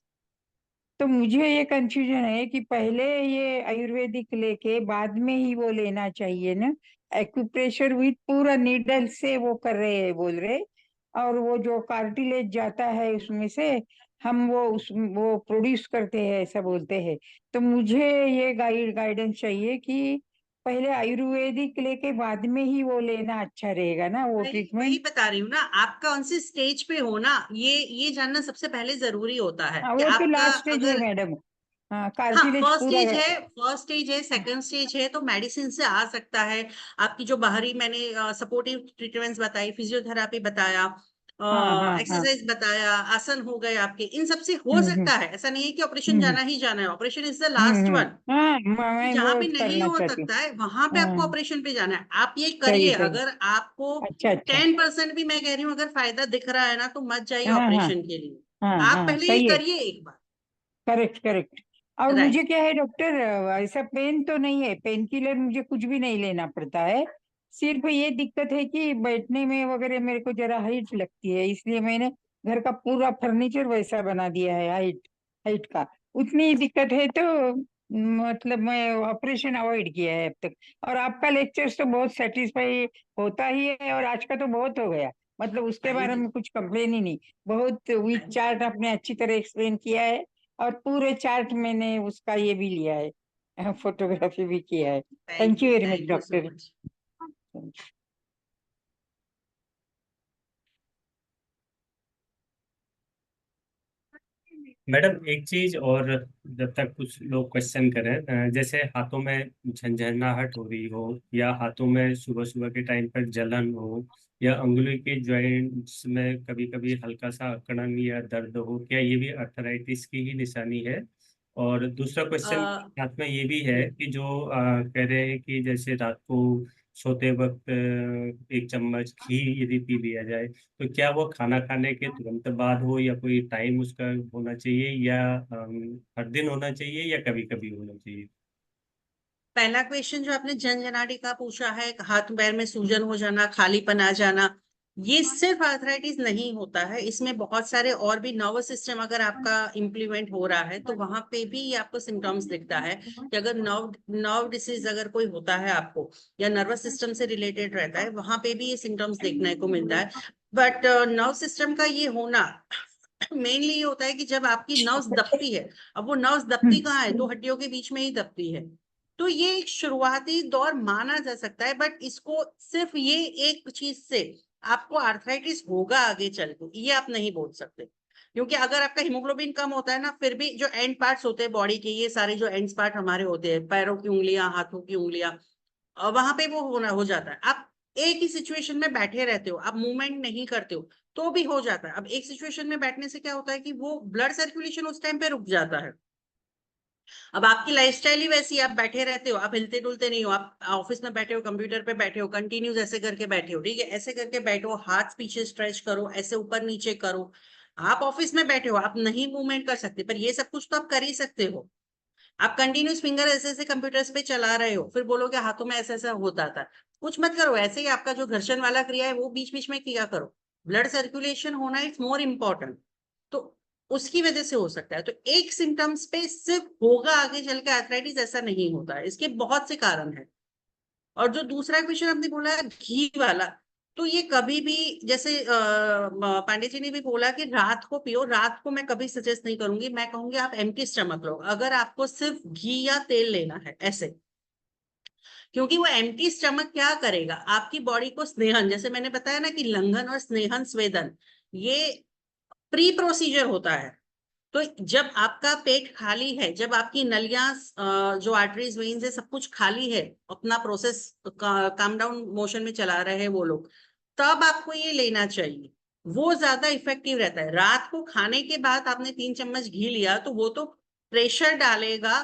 तो मुझे ये कंफ्यूजन है कि पहले ये आयुर्वेदिक लेके बाद में ही वो लेना चाहिए ना। एक्यूप्रेशर विथ पूरा नीडल से वो कर रहे हैं बोल रहे, और वो जो कार्टिलेज जाता है उसमें से हम वो प्रोड्यूस करते हैं ऐसा बोलते हैं। तो मुझे ये गाइडेंस चाहिए कि पहले आयुर्वेदिक लेके बाद में ही वो लेना अच्छा रहेगा ना वो वही वही ट्रीटमेंट। बता रही हूँ ना, आप कौन से स्टेज पे हो ना, ये जानना सबसे पहले जरूरी होता है हाँ कि वो तो आपका लास्ट स्टेज है अगर, मैडम। हाँ हाँ, कार्टिलेज फर्स्ट पूरा। स्टेज है, फर्स्ट स्टेज है, सेकंड स्टेज है तो मेडिसिन से आ सकता है। आपकी जो बाहरी मैंने सपोर्टिव ट्रीटमेंट्स बताई, फिजियोथेरापी बताया, हाँ। एक्सरसाइज बताया, आसन हो गए आपके, इन सब से हो सकता है। ऐसा नहीं है कि ऑपरेशन जाना ही जाना है, operation is the last one. हाँ, मैं जहाँ वो पे नहीं करना हो चाहती हूँ। सकता है वहां पे आपको हाँ, ऑपरेशन पे जाना है। आप ये सही करिए, सही। अगर आपको अच्छा अच्छा। 10% भी, मैं कह रही हूँ, अगर फायदा दिख रहा है ना, तो मत जाइए हाँ हाँ ऑपरेशन के लिए। हाँ आप हाँ, पहले ये सही है। करिए एक बार। Correct correct. और राइट। मुझे क्या है डॉक्टर, ऐसा पेन तो नहीं है, पेन किलर मुझे कुछ भी नहीं लेना पड़ता है। सिर्फ ये दिक्कत है कि बैठने में वगैरह मेरे को जरा हाइट लगती है, इसलिए मैंने घर का पूरा फर्नीचर वैसा बना दिया है, हाइट हाइट का। उतनी ही दिक्कत है, तो मतलब मैं ऑपरेशन अवॉइड किया है अब तक। और आपका लेक्चर्स तो बहुत सेटिस्फाई होता ही है, और आज का तो बहुत हो गया, मतलब उसके थैंक बारे यू। में कुछ कंप्लेन ही नहीं। बहुत विथ चार्ट आपने अच्छी तरह एक्सप्लेन किया है, और पूरे चार्ट मैंने उसका ये भी लिया है, फोटोग्राफी भी किया है। Thank you very much thank you so doctor. Much. Madam एक चीज और, जब तक कुछ लोग क्वेश्चन करें, जैसे हाथों में झंझनाहट हो रही हो, या हाथों में सुबह सुबह के टाइम पर जलन हो, या अंगुली के जॉइंट्स में कभी कभी हल्का सा अकड़न या दर्द हो, क्या ये भी अर्थराइटिस की ही निशानी है? और दूसरा क्वेश्चन अ, साथ में ये भी है कि जो कह रहे हैं कि जैसे रात को सोते वक्त 1 चम्मच घी यदि पी लिया जाए, तो क्या वो खाना खाने के तुरंत बाद हो, या कोई टाइम उसका होना चाहिए, या हर दिन होना चाहिए, या कभी कभी होना चाहिए? पहला क्वेश्चन जो आपने झंझनाहट का पूछा है, हाथ पैर में सूजन हो जाना, खालीपन आ जाना, ये सिर्फ आर्थराइटिस नहीं होता है। इसमें बहुत सारे और भी नर्वस सिस्टम अगर आपका इम्प्लीमेंट हो रहा है, तो वहां पे भी ये आपको सिम्टम्स दिखता है कि अगर नर्व नर्व डिसीज अगर कोई होता है आपको, या नर्वस सिस्टम से रिलेटेड रहता है, वहां पे भी ये सिम्टम्स देखने को मिलता है। बट नर्व सिस्टम का ये होना मेनली ये होता है कि जब आपकी नर्व्स दबती है। अब वो नर्व्स दबती कहाँ है? दो हड्डियों के बीच में ही दबती है। तो ये एक शुरुआती दौर माना जा सकता है, बट इसको सिर्फ ये एक चीज से आपको आर्थराइटिस होगा आगे चल के, ये आप नहीं बोल सकते। क्योंकि अगर आपका हीमोग्लोबिन कम होता है ना, फिर भी जो एंड पार्ट्स होते हैं बॉडी के, ये सारे जो एंड पार्ट हमारे होते हैं, पैरों की उंगलियां, हाथों की उंगलियां, वहां पे वो होना हो जाता है। आप एक ही सिचुएशन में बैठे रहते हो, आप मूवमेंट नहीं करते हो, तो भी हो जाता है। अब एक सिचुएशन में बैठने से क्या होता है कि वो ब्लड सर्कुलेशन उस टाइम पे रुक जाता है। अब आपकी लाइफस्टाइल ही वैसी, आप बैठे रहते हो, आप हिलते डुलते नहीं हो, आप ऑफिस में बैठे हो, कंप्यूटर पे बैठे हो, कंटिन्यूस ऐसे करके बैठे हो, ठीक है, ऐसे करके बैठो, हाथ पीछे स्ट्रेच करो, ऐसे ऊपर नीचे करो। आप ऑफिस में बैठे हो, आप नहीं मूवमेंट कर सकते, पर ये सब कुछ तो आप कर ही सकते हो। आप कंटिन्यूस फिंगर ऐसे ऐसे कंप्यूटर्स पे चला रहे हो, फिर बोलोगे हाथों में ऐसा ऐसा होता था। कुछ मत करो, ऐसे ही आपका जो घर्षण वाला क्रिया है वो बीच बीच में किया करो। ब्लड सर्कुलेशन होना इज मोर इम्पोर्टेंट। तो उसकी वजह से हो सकता है। तो एक सिम्टम्स पे सिर्फ होगा आगे चल के आर्थराइटिस, ऐसा नहीं होता है, इसके बहुत से कारण है। और जो दूसरा क्वेश्चन आपने बोला है घी वाला, तो ये कभी भी, जैसे पांडे जी ने भी बोला कि रात को पियो, रात को मैं कभी सजेस्ट नहीं करूंगी। मैं कहूंगी आप एम्प्टी स्टमक लो, अगर आपको सिर्फ घी या तेल लेना है ऐसे। क्योंकि वो एम्प्टी स्टमक क्या करेगा, आपकी बॉडी को स्नेहन, जैसे मैंने बताया ना कि लंघन और स्नेहन स्वेदन, ये प्री प्रोसीजर होता है। तो जब आपका पेट खाली है, जब आपकी नलियां, जो आर्टरीज वेन्स है, सब कुछ खाली है, अपना प्रोसेस काम डाउन मोशन में चला रहे हैं वो लोग, तब आपको ये लेना चाहिए। वो ज्यादा इफेक्टिव रहता है। रात को खाने के बाद आपने 3 चम्मच घी लिया, तो वो तो प्रेशर डालेगा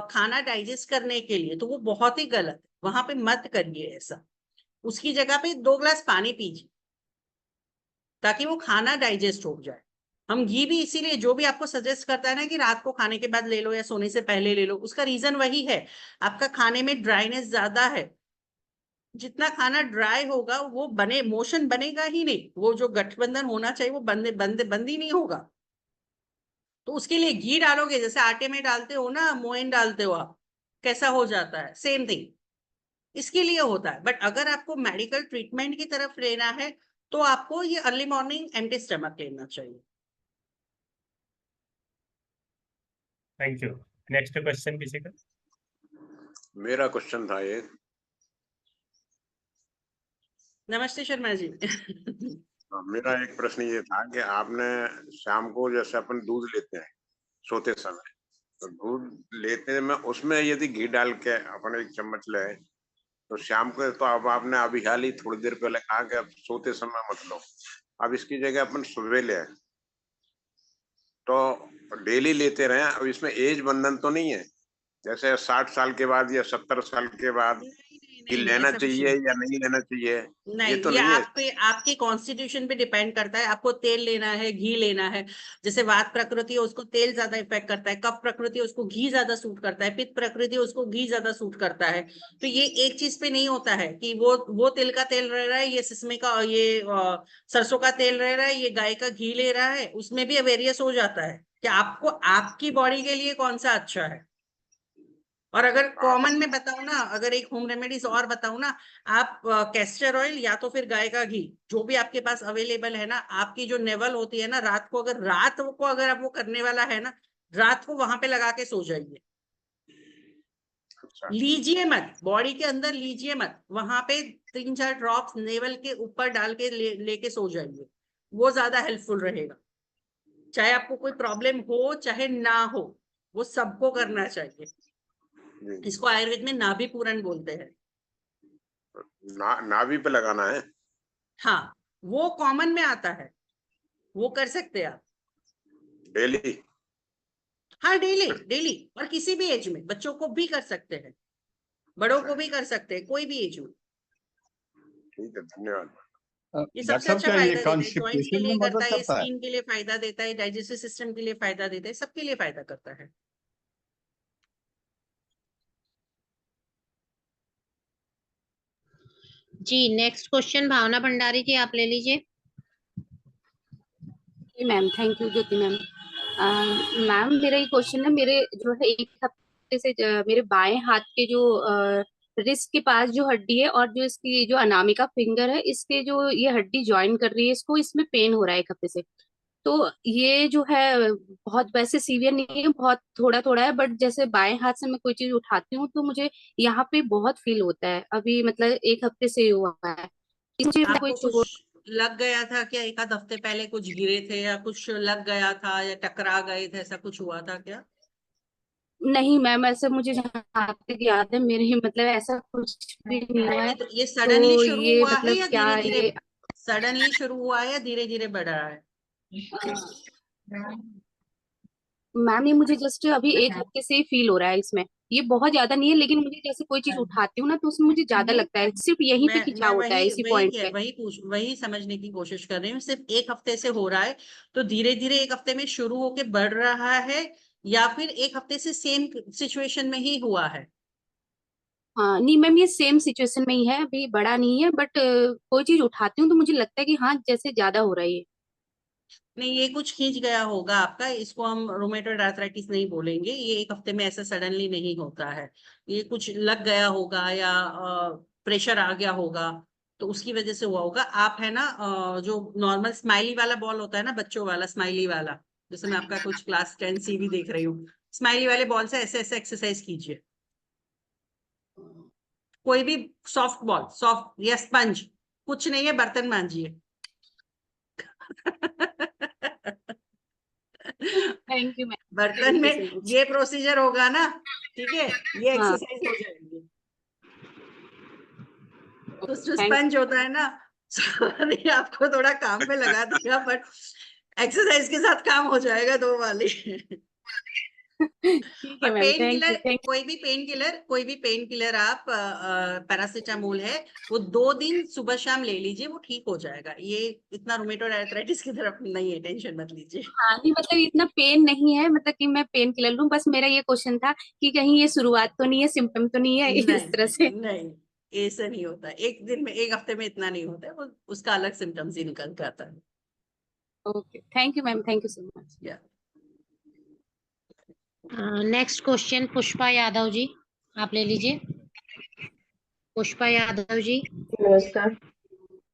खाना डाइजेस्ट करने के लिए, तो वो बहुत ही गलत है, वहां पे मत करिए ऐसा। उसकी जगह पे 2 ग्लास पानी पीजिए, ताकि वो खाना डाइजेस्ट हो जाए। हम घी भी इसीलिए, जो भी आपको सजेस्ट करता है ना कि रात को खाने के बाद ले लो या सोने से पहले ले लो, उसका रीजन वही है, आपका खाने में ड्राइनेस ज्यादा है। जितना खाना ड्राई होगा, वो बने मोशन बनेगा ही नहीं, वो जो गठबंधन होना चाहिए वो बंद ही नहीं होगा। तो उसके लिए घी डालोगे, जैसे आटे में डालते हो ना, मोइन डालते हो आप, कैसा हो जाता है, सेम थिंग इसके लिए होता है। बट अगर आपको मेडिकल ट्रीटमेंट की तरफ लेना है, तो आपको ये अर्ली मॉर्निंग एम्प्टी स्टमक लेना चाहिए। Thank you. नेक्स्ट क्वेश्चन किसी का? मेरा क्वेश्चन था ये। नमस्ते शर्मा जी। मेरा एक प्रश्न ये था कि आपने शाम को जैसे अपन दूध लेते हैं सोते समय, तो दूध लेते में उसमें यदि घी डाल के अपन 1 चम्मच ले, तो शाम को, तो अब आपने अभी हाल ही थोड़ी देर पहले कहा कि अब सोते समय मत लो, अब इसकी जगह अपन सुबह ले आए तो डेली लेते रहे। अब इसमें एज बंधन तो नहीं है, जैसे 60 साल के बाद या 70 साल के बाद कि नहीं, लेना ऐसा कुछ चाहिए नहीं। या नहीं लेना चाहिए, नहीं, ये तो ये नहीं है। आप पे आपके कॉन्स्टिट्यूशन पे डिपेंड करता है। आपको तेल लेना है, घी लेना है। जैसे वात प्रकृति है उसको तेल ज्यादा इफेक्ट करता है, कफ प्रकृति है उसको घी ज्यादा सूट करता है, पित्त प्रकृति है उसको घी ज्यादा सूट करता है। तो ये एक चीज पे नहीं होता है कि वो तिल का तेल रह रहा है, ये सिसमे का, ये सरसों का तेल रह रहा है, ये गाय का घी ले रहा है, उसमें भी वेरियस हो जाता है कि आपको आपकी बॉडी के लिए कौन सा अच्छा है। और अगर कॉमन में बताऊं ना, अगर एक होम रेमेडीज और बताऊं ना, आप कैस्टर ऑयल या तो फिर गाय का घी, जो भी आपके पास अवेलेबल है ना, आपकी जो नेवल होती है ना, रात को अगर आप वो करने वाला है ना, रात को वहां पे लगा के सो जाइए। अच्छा, लीजिए मत, बॉडी के अंदर लीजिए मत, वहां पे 3-4 ड्रॉप्स नेवल के ऊपर डाल के लेके सो जाइए, वो ज्यादा हेल्पफुल रहेगा। चाहे आपको कोई प्रॉब्लम हो चाहे ना हो, वो सबको करना चाहिए। जी। इसको आयुर्वेद में नाभि पूरण बोलते हैं। नाभि पे लगाना है। हाँ, वो कॉमन में आता है, वो कर सकते हैं आप। डेली। हाँ, डेली डेली, और किसी भी एज में, बच्चों को भी कर सकते हैं, बड़ों को भी कर सकते हैं, कोई भी एज में। ठीक है, धन्यवाद। ये डॉक्टर सबसे साहब, अच्छा क्या ये फायदा देता है, जॉइंट्स के कॉन्स्टिपेशन में लिए करता मदद है, करता है? स्किन के लिए फायदा देता है, डाइजेस्टिव सिस्टम के लिए फायदा देता है, सबके लिए फायदा करता है। जी नेक्स्ट क्वेश्चन भावना भंडारी जी आप ले लीजिए। Ma'am thank you Jyoti ma'am. Ma'am मेरा ये क्वेश्चन है, मेरे जो है एक हफ्ते से मेरे बाएं हाथ के जो रिस्ट के पास जो हड्डी है और जो इसकी जो अनामिका फिंगर है, इसके जो ये हड्डी ज्वाइन कर रही है इसको, इसमें पेन हो रहा है एक हफ्ते से। तो ये जो है बहुत वैसे सीवियर नहीं है, बहुत थोड़ा थोड़ा है, बट जैसे बाएं हाथ से मैं कोई चीज उठाती हूँ तो मुझे यहाँ पे बहुत फील होता है। अभी मतलब एक हफ्ते से हुआ है। मुझे कोई आपको चोट कुछ लग गया था क्या? एक आध हफ्ते पहले कुछ गिरे थे या कुछ लग गया था या टकरा गए थे, ऐसा कुछ हुआ था क्या? नहीं मैम, ऐसा मुझे जहाँ तक याद है मेरे मतलब ऐसा कुछ भी नहीं हुआ है। तो ये सडनली तो शुरू ये हुआ है मतलब या क्या धीरे धीरे? ये सडनली शुरू हुआ है या धीरे धीरे बढ़ रहा है? मैम, ये मुझे जस्ट अभी एक हफ्ते से ही फील हो रहा है इसमें। ये बहुत ज्यादा नहीं है, लेकिन मुझे जैसे कोई चीज उठाती हूँ ना तो उसमें मुझे ज्यादा लगता है, सिर्फ यहीं पे मैं खिंचाव होता है वही इसी वही पॉइंट कह- पे। वही पूछ वही समझने की कोशिश कर रही हूँ। सिर्फ एक हफ्ते से हो रहा है तो धीरे धीरे एक हफ्ते में शुरू होके बढ़ रहा है, या फिर एक हफ्ते से सेम सिचुएशन में ही हुआ है? हाँ नहीं मैम, ये सेम सिचुएशन में ही है, अभी बड़ा नहीं है, बट कोई चीज उठाती हूँ तो मुझे लगता है कि हाँ जैसे ज्यादा हो रहा है ये। नहीं, ये कुछ खींच गया होगा आपका, इसको हम रोमेटॉइड आर्थराइटिस नहीं बोलेंगे। ये एक हफ्ते में ऐसा सडनली नहीं होता है, ये कुछ लग गया होगा या प्रेशर आ गया होगा, तो उसकी वजह से हुआ होगा। आप है ना, जो नॉर्मल स्माइली वाला बॉल होता है ना, बच्चों वाला स्माइली वाला, जैसे मैं आपका कुछ क्लास 10 सीवी देख रही हूँ, स्माइली वाले बॉल से ऐसे ऐसे एक्सरसाइज कीजिए। कोई भी सॉफ्ट बॉल, सॉफ्ट या स्पंज, कुछ नहीं है, बर्तन मांजिए। थैंक यू मैम, बर्तन थैंक यू में सो मच। ये प्रोसीजर होगा ना, ठीक है, ये हाँ, एक्सरसाइज हो जाएगी। तो जो थैंक स्पंज होता है ना, सॉरी आपको थोड़ा काम पे लगा दिया, बट एक्सरसाइज के साथ काम हो जाएगा दो वाली। ठीक है और ma'am, pain thank killer, you thank कोई भी पेन किलर आप, पैरासीटामोल है, वो 2 दिन सुबह शाम ले लीजिए, वो ठीक हो जाएगा। ये इतना रूमेटॉइड आर्थराइटिस की तरफ नहीं है, टेंशन मत लीजिए। हाँ नहीं मतलब इतना पेन नहीं है, मतलब कि मैं पेन किलर लूं, बस मेरा ये क्वेश्चन था कि कहीं ये शुरुआत तो नहीं है, सिम्टम तो नहीं है इस तरह से। नहीं नहीं, ऐसा नहीं होता, एक दिन में एक हफ्ते में इतना नहीं होता है, वो उसका अलग सिम्टम्स ही निकल के आता है। Okay, thank you ma'am, thank you so much. या नेक्स्ट क्वेश्चन पुष्पा यादव जी आप ले लीजिए। पुष्पा यादव जी। नमस्कार।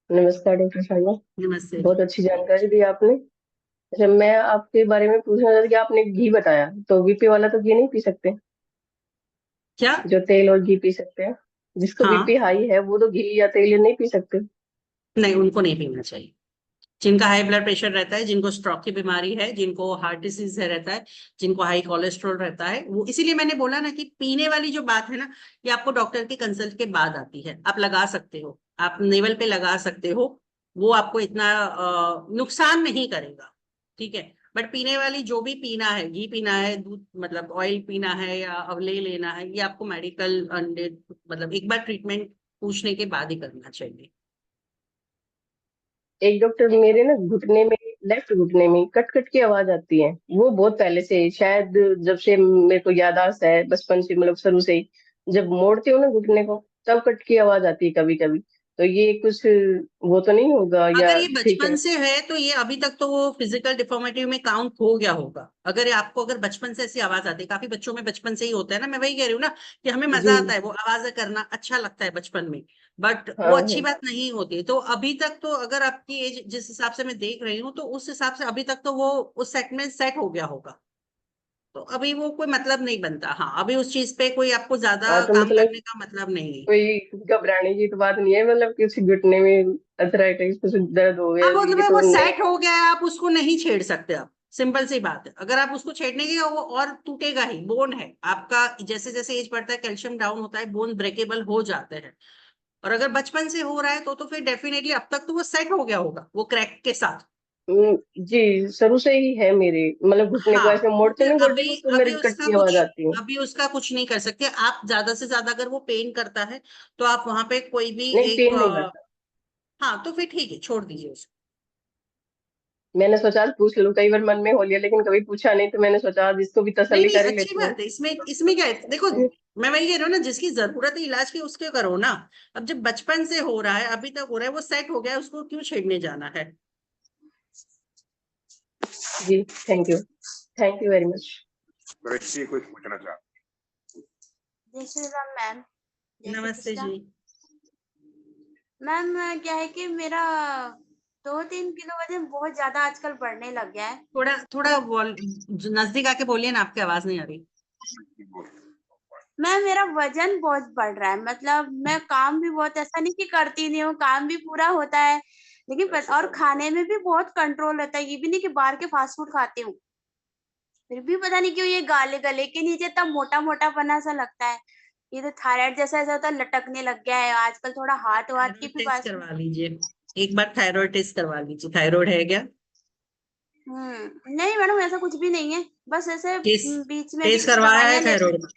नमस्कार डॉक्टर शर्मा, नमस्ते। बहुत अच्छी जानकारी दी आपने। अच्छा, मैं आपके बारे में पूछना चाहती कि आपने घी बताया, तो बीपी वाला तो घी नहीं पी सकते? क्या? जो तेल और घी पी सकते हैं, जिसको हाँ, बीपी हाई है वो तो घी या तेल नहीं पी सकते? नहीं, उनको नहीं पीना चाहिए। जिनका हाई ब्लड प्रेशर रहता है, जिनको स्ट्रोक की बीमारी है, जिनको हार्ट डिसीज है रहता है, जिनको हाई कोलेस्ट्रॉल रहता है, वो इसीलिए मैंने बोला ना कि पीने वाली जो बात है ना, ये आपको डॉक्टर की कंसल्ट के बाद आती है। आप लगा सकते हो, आप नेवल पे लगा सकते हो, वो आपको इतना नुकसान नहीं करेगा, ठीक है। बट पीने वाली जो भी पीना है, घी पीना है, दूध मतलब ऑयल पीना है या अवले लेना है, ये आपको मेडिकल मतलब एक बार ट्रीटमेंट पूछने के बाद ही करना चाहिए। एक डॉक्टर मेरे ना घुटने में, लेफ्ट घुटने में कट कट की आवाज आती है। वो बहुत पहले से, शायद जब से मेरे को याददाश्त है, बचपन से, मतलब शुरू से ही जब मोड़ते हो ना घुटने को तब कट की आवाज आती है कभी कभी। तो ये कुछ वो तो नहीं होगा, या अगर ये ठीक है? बचपन से है तो ये अभी तक तो वो फिजिकल डिफॉर्मिटी में काउंट हो गया होगा। अगर आपको अगर बचपन से ऐसी आवाज आती है, काफी बच्चों में बचपन से ही होता है ना, मैं वही कह रही हूँ ना कि हमें मजा जी। आता है वो आवाजें करना, अच्छा लगता है बचपन में, बट हाँ वो अच्छी हाँ। बात नहीं होती। तो अभी तक तो अगर आपकी एज जिस हिसाब से मैं देख रही हूँ, तो उस हिसाब से अभी तक तो वो उस सेट में सेट हो गया होगा। तो अभी वो कोई मतलब नहीं बनता। हाँ, अभी उस चीज पे कोई आपको ज्यादा हाँ तो काम मतलब करने का मतलब नहीं है। कोई घबराने की तो बात नहीं है, मतलब किसी घुटने में अर्थराइटिस कुछ दर्द हो गया अब ये मतलब तो वो नहीं? सेट हो गया है, आप उसको नहीं छेड़ सकते। आप सिंपल सी बात है, अगर आप उसको छेड़ने के वो और टूटेगा ही। बोन है आपका, जैसे जैसे एज बढ़ता है कैल्शियम डाउन होता है, बोन ब्रेकेबल हो जाते हैं। और अगर बचपन से हो रहा है तो फिर डेफिनेटली अब तक तो वो सेट हो गया होगा वो क्रैक के साथ। जी, शुरू से ही है मेरे, मतलब घुटने को ऐसे हाँ, तो मोड़ते फिर ना गोड्डे अभी को तो अभी मेरे कट उसका की आवाज कुछ आती है। अभी उसका कुछ नहीं कर सकते आप। ज्यादा से ज्यादा अगर वो पेन करता है तो आप वहां पे कोई भी नहीं, एक पेन नहीं करता। हाँ, तो फिर ठीक है, छोड़ दीजिए उसको। मैंने सोचा आज पूछ लूं, कई बार मन में हो लिया लेकिन कभी पूछा नहीं, तो मैंने सोचा आज इसको भी नहीं तसल्ली नहीं, कर ही अच्छी लेती हूँ। बात है। इसमें क्या है, देखो मैं वही कह रही हूँ ना, जिसकी जरूरत है इलाज की उसके करो ना। अब जब बचपन से हो रहा है, अभी तक हो रहा है, वो सेट हो गया है, उसको क्यों छेड़ने जाना है। जी, थैंक यू वेरी मच। दृष्टि कुछ पूछना चाहते जय श्री राम मैम। जय श्री नमस्ते कृष्णा। जी। मैम क्या है कि मेरा 2-3 किलो वजन बहुत ज्यादा आजकल बढ़ने लग गया है। थोड़ा थोड़ा नजदीक आके बोलिए ना, आपकी आवाज नहीं आ रही। हैं। मैम मेरा वजन बहुत बढ़ रहा है, मतलब मैं काम भी बहुत, ऐसा नहीं कि करती नहीं हूँ, काम भी पूरा होता है, लेकिन और खाने में भी बहुत कंट्रोल रहता है। ये भी नहीं कि बाहर के फास्ट फूड खाती हूँ, फिर भी पता नहीं क्यों ये गले गले के नीचे तब मोटा मोटा पना सा लगता है। ये तो थायराइड जैसा ऐसा होता है, लटकने लग गया है आजकल। थोड़ा हाथ वाथ की थायराइड भी टेस्ट बात। करवा लीजिए, एक बार थायराइड टेस्ट करवा लीजिए। थायराइड है क्या? नहीं मैडम, ऐसा कुछ भी नहीं है, बस ऐसे टेस्ट बीच में भी टेस्ट करवाया है दवाइयां लेती। थायराइड का?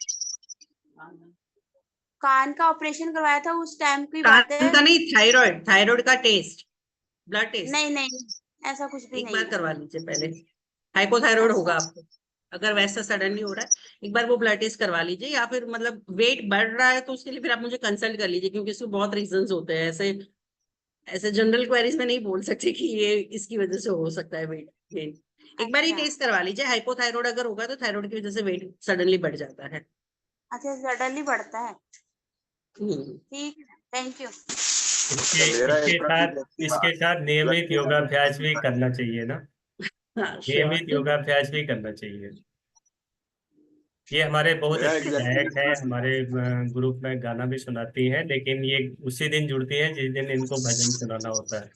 कान का ऑपरेशन करवाया था उस टाइम की बात कान है। का नहीं, थायराइड, थायराइड का टेस्ट, ब्लड टेस्ट नहीं नहीं, ऐसा कुछ भी एक नहीं बार है। करवा लीजिए पहले। हाइपोथायराइड होगा अच्छा। आपको। अगर वैसा सडनली हो रहा है, एक बार वो ब्लड टेस्ट करवा लीजिए। या फिर मतलब वेट बढ़ रहा है तो उसके लिए फिर आप मुझे कंसल्ट कर लीजिए, क्योंकि इसमें बहुत रीजंस होते हैं। ऐसे ऐसे जनरल क्वेरीज में नहीं बोल सकते कि ये इसकी वजह से हो सकता है वेट गेन। एक बार ये अच्छा टेस्ट करवा लीजिए। हाइपोथायराइड अगर होगा तो थायराइड की वजह से वेट सडनली बढ़ जाता है। अच्छा, सडनली बढ़ता है। हम्म। ठीक है, थैंक यू। इसके मेरा एक इसके प्रश्न साथ ये था, इसके साथ नियमित ब्लड योगाभ्यास भी करना चाहिए ना। हाँ, श्योर। नियमित योगाभ्यास भी करना चाहिए। ये हमारे बहुत मेरा अच्छे एग्जैक्टली गायक है, हमारे ग्रुप में गाना भी सुनाती हैं, लेकिन ये उसी दिन जुड़ती हैं जिस दिन इनको भजन सुनाना होता है।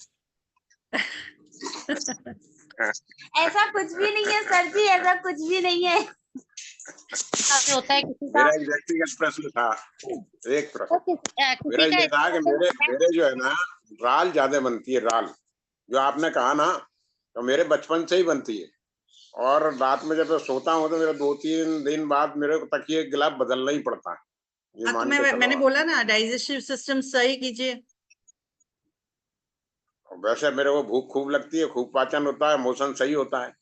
ऐसा कुछ भी नहीं है सर जी, ऐसा कुछ भी नहीं है। अभी होता है किसी का, मेरा एग्जैक्टली प्रश्न था, एक तो प्रश्न मेरा किसी का ये था कि मेरे जो है ना राल ज्यादा बनती है। राल जो आपने कहा ना, तो मेरे बचपन से ही बनती है। और रात में जब मैं सोता हूँ तो मेरा 2-3 दिन बाद मेरे को तकिए गिलाफ बदलना ही पड़ता है। ये हाँ, तो मान के चलो मैंने आप। बोला ना, डाइजेस्टिव सिस्टम सही कीजिए। वैसे मेरे को भूख खूब लगती है, खूब पाचन होता है, मोशन सही होता है,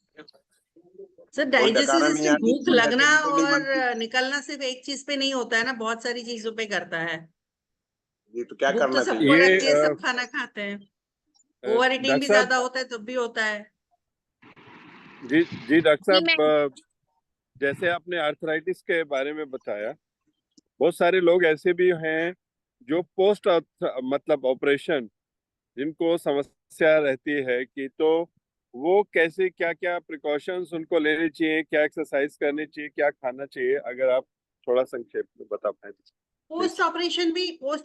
सर, कोई डाइजेस्टिव डकारा नहीं सिस्टम आती, भूख कोई लगना एसिडिटी नहीं और बनती। निकलना सिर्फ एक चीज पे नहीं होता है ना, बहुत सारी चीजों पे करता है। ये तो क्या भूख तो करना सबको चाहिए? लगती है, ये सब खाना खाते हैं। ओवर ईटिंग डॉक्टर भी साहब, ज्यादा होता है तब भी होता है। जी डॉक्टर जी मैं साहब, जैसे आपने आर्थराइटिस के बारे में बताया, बहुत सारे लोग ऐसे भी हैं जो पोस्ट मतलब ऑपरेशन जिनको समस्या रहती है कि, तो वो कैसे, क्या क्या प्रिकॉशंस उनको लेने चाहिए, क्या एक्सरसाइज करनी चाहिए, क्या खाना चाहिए, अगर आप थोड़ा संक्षेप में बता पाए प्लीज। पोस्ट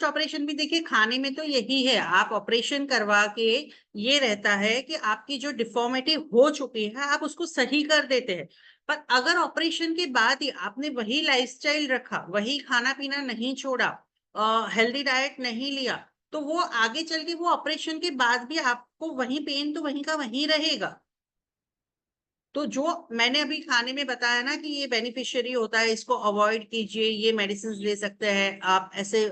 ऑपरेशन भी देखिए, खाने में तो यही है। आप ऑपरेशन करवा के, ये रहता है कि आपकी जो डिफॉर्मिटी हो चुकी है आप उसको सही कर देते हैं। पर अगर ऑपरेशन के बाद ही आपने वही लाइफस्टाइल रखा, वही खाना पीना नहीं छोड़ा, हेल्दी डाइट नहीं लिया, तो वो आगे चल के वो ऑपरेशन के बाद भी आपको वही पेन तो वहीं का वहीं रहेगा। तो जो मैंने अभी खाने में बताया ना कि ये बेनिफिशियरी होता है, इसको अवॉइड कीजिए, ये मेडिसिन ले सकते हैं आप, ऐसे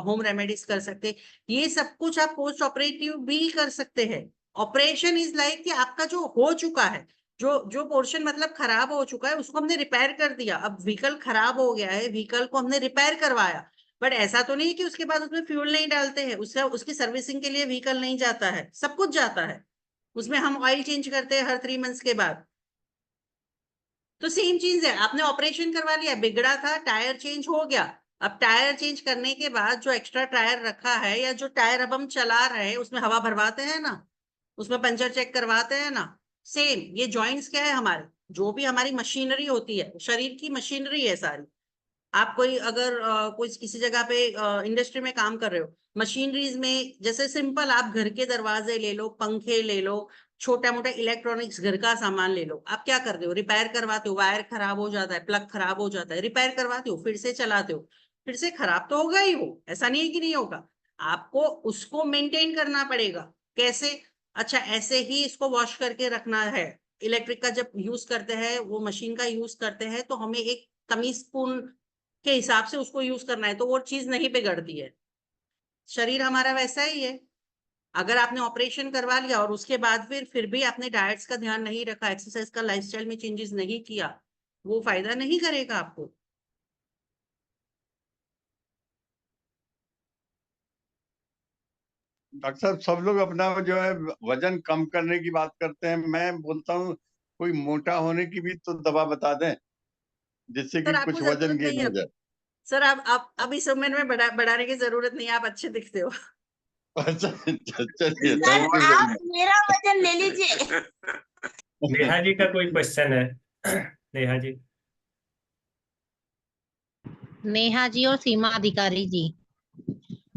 होम रेमेडीज कर सकते हैं, ये सब कुछ आप पोस्ट ऑपरेटिव भी कर सकते हैं। ऑपरेशन इज लाइक कि आपका जो हो चुका है, जो पोर्शन मतलब खराब हो चुका है उसको हमने रिपेयर कर दिया। अब व्हीकल खराब हो गया है, व्हीकल को हमने रिपेयर करवाया, बट ऐसा तो नहीं कि उसके बाद उसमें फ्यूल नहीं डालते हैं, उसकी सर्विसिंग के लिए व्हीकल नहीं जाता है, सब कुछ जाता है। उसमें हम ऑयल चेंज करते हैं हर 3 मंथ्स के बाद। तो सेम चीज है, आपने ऑपरेशन करवा लिया, बिगड़ा था, टायर चेंज हो गया, अब टायर चेंज करने के बाद जो एक्स्ट्रा टायर रखा है या जो टायर अब हम चला रहे हैं उसमें हवा भरवाते हैं ना, उसमें पंचर चेक करवाते हैं ना। सेम ये जॉइंट्स क्या है हमारे, जो भी हमारी मशीनरी होती है, शरीर की मशीनरी है सारी। आप कोई अगर कोई किसी जगह पे इंडस्ट्री में काम कर रहे हो, मशीनरीज में जैसे सिंपल आप घर के दरवाजे ले लो, पंखे ले लो, छोटा मोटा इलेक्ट्रॉनिक्स घर का सामान ले लो, आप क्या करते हो, रिपेयर करवाते हो, वायर खराब हो जाता है, प्लग खराब हो जाता है, रिपेयर करवाते हो, फिर से चलाते हो, फिर से खराब तो होगा ही वो, ऐसा नहीं है कि नहीं होगा, आपको उसको मेंटेन करना पड़ेगा। कैसे? अच्छा, ऐसे ही इसको वॉश करके रखना है। इलेक्ट्रिक का जब यूज करते हैं, वो मशीन का यूज करते हैं, तो हमें एक तमीज स्पून के हिसाब से उसको यूज करना है, तो वो चीज नहीं बिगड़ती है। शरीर हमारा वैसा ही है, अगर आपने ऑपरेशन करवा लिया और उसके बाद फिर भी आपने डाइट्स का ध्यान नहीं रखा, एक्सरसाइज का, लाइफस्टाइल में चेंजेस नहीं किया, वो फायदा नहीं करेगा आपको। डॉक्टर साहब, सब लोग अपना जो है वजन कम करने की बात करते हैं, मैं बोलता हूँ कोई मोटा होने की भी तो दवा बता दें जिससे सर कि आपको कुछ जरूरत वजन नहीं गेन है हो अभी। जाए। सर आप अभी इस उम्र में बढ़ाने की जरूरत नहीं है, आप अच्छे दिखते हो। अच्छा, चलिए, सर थैंक यू वेरी आप मच। मेरा वजन ले लीजिए। नेहा जी का कोई क्वेश्चन है? नेहा जी। नेहा जी और सीमा अधिकारी जी।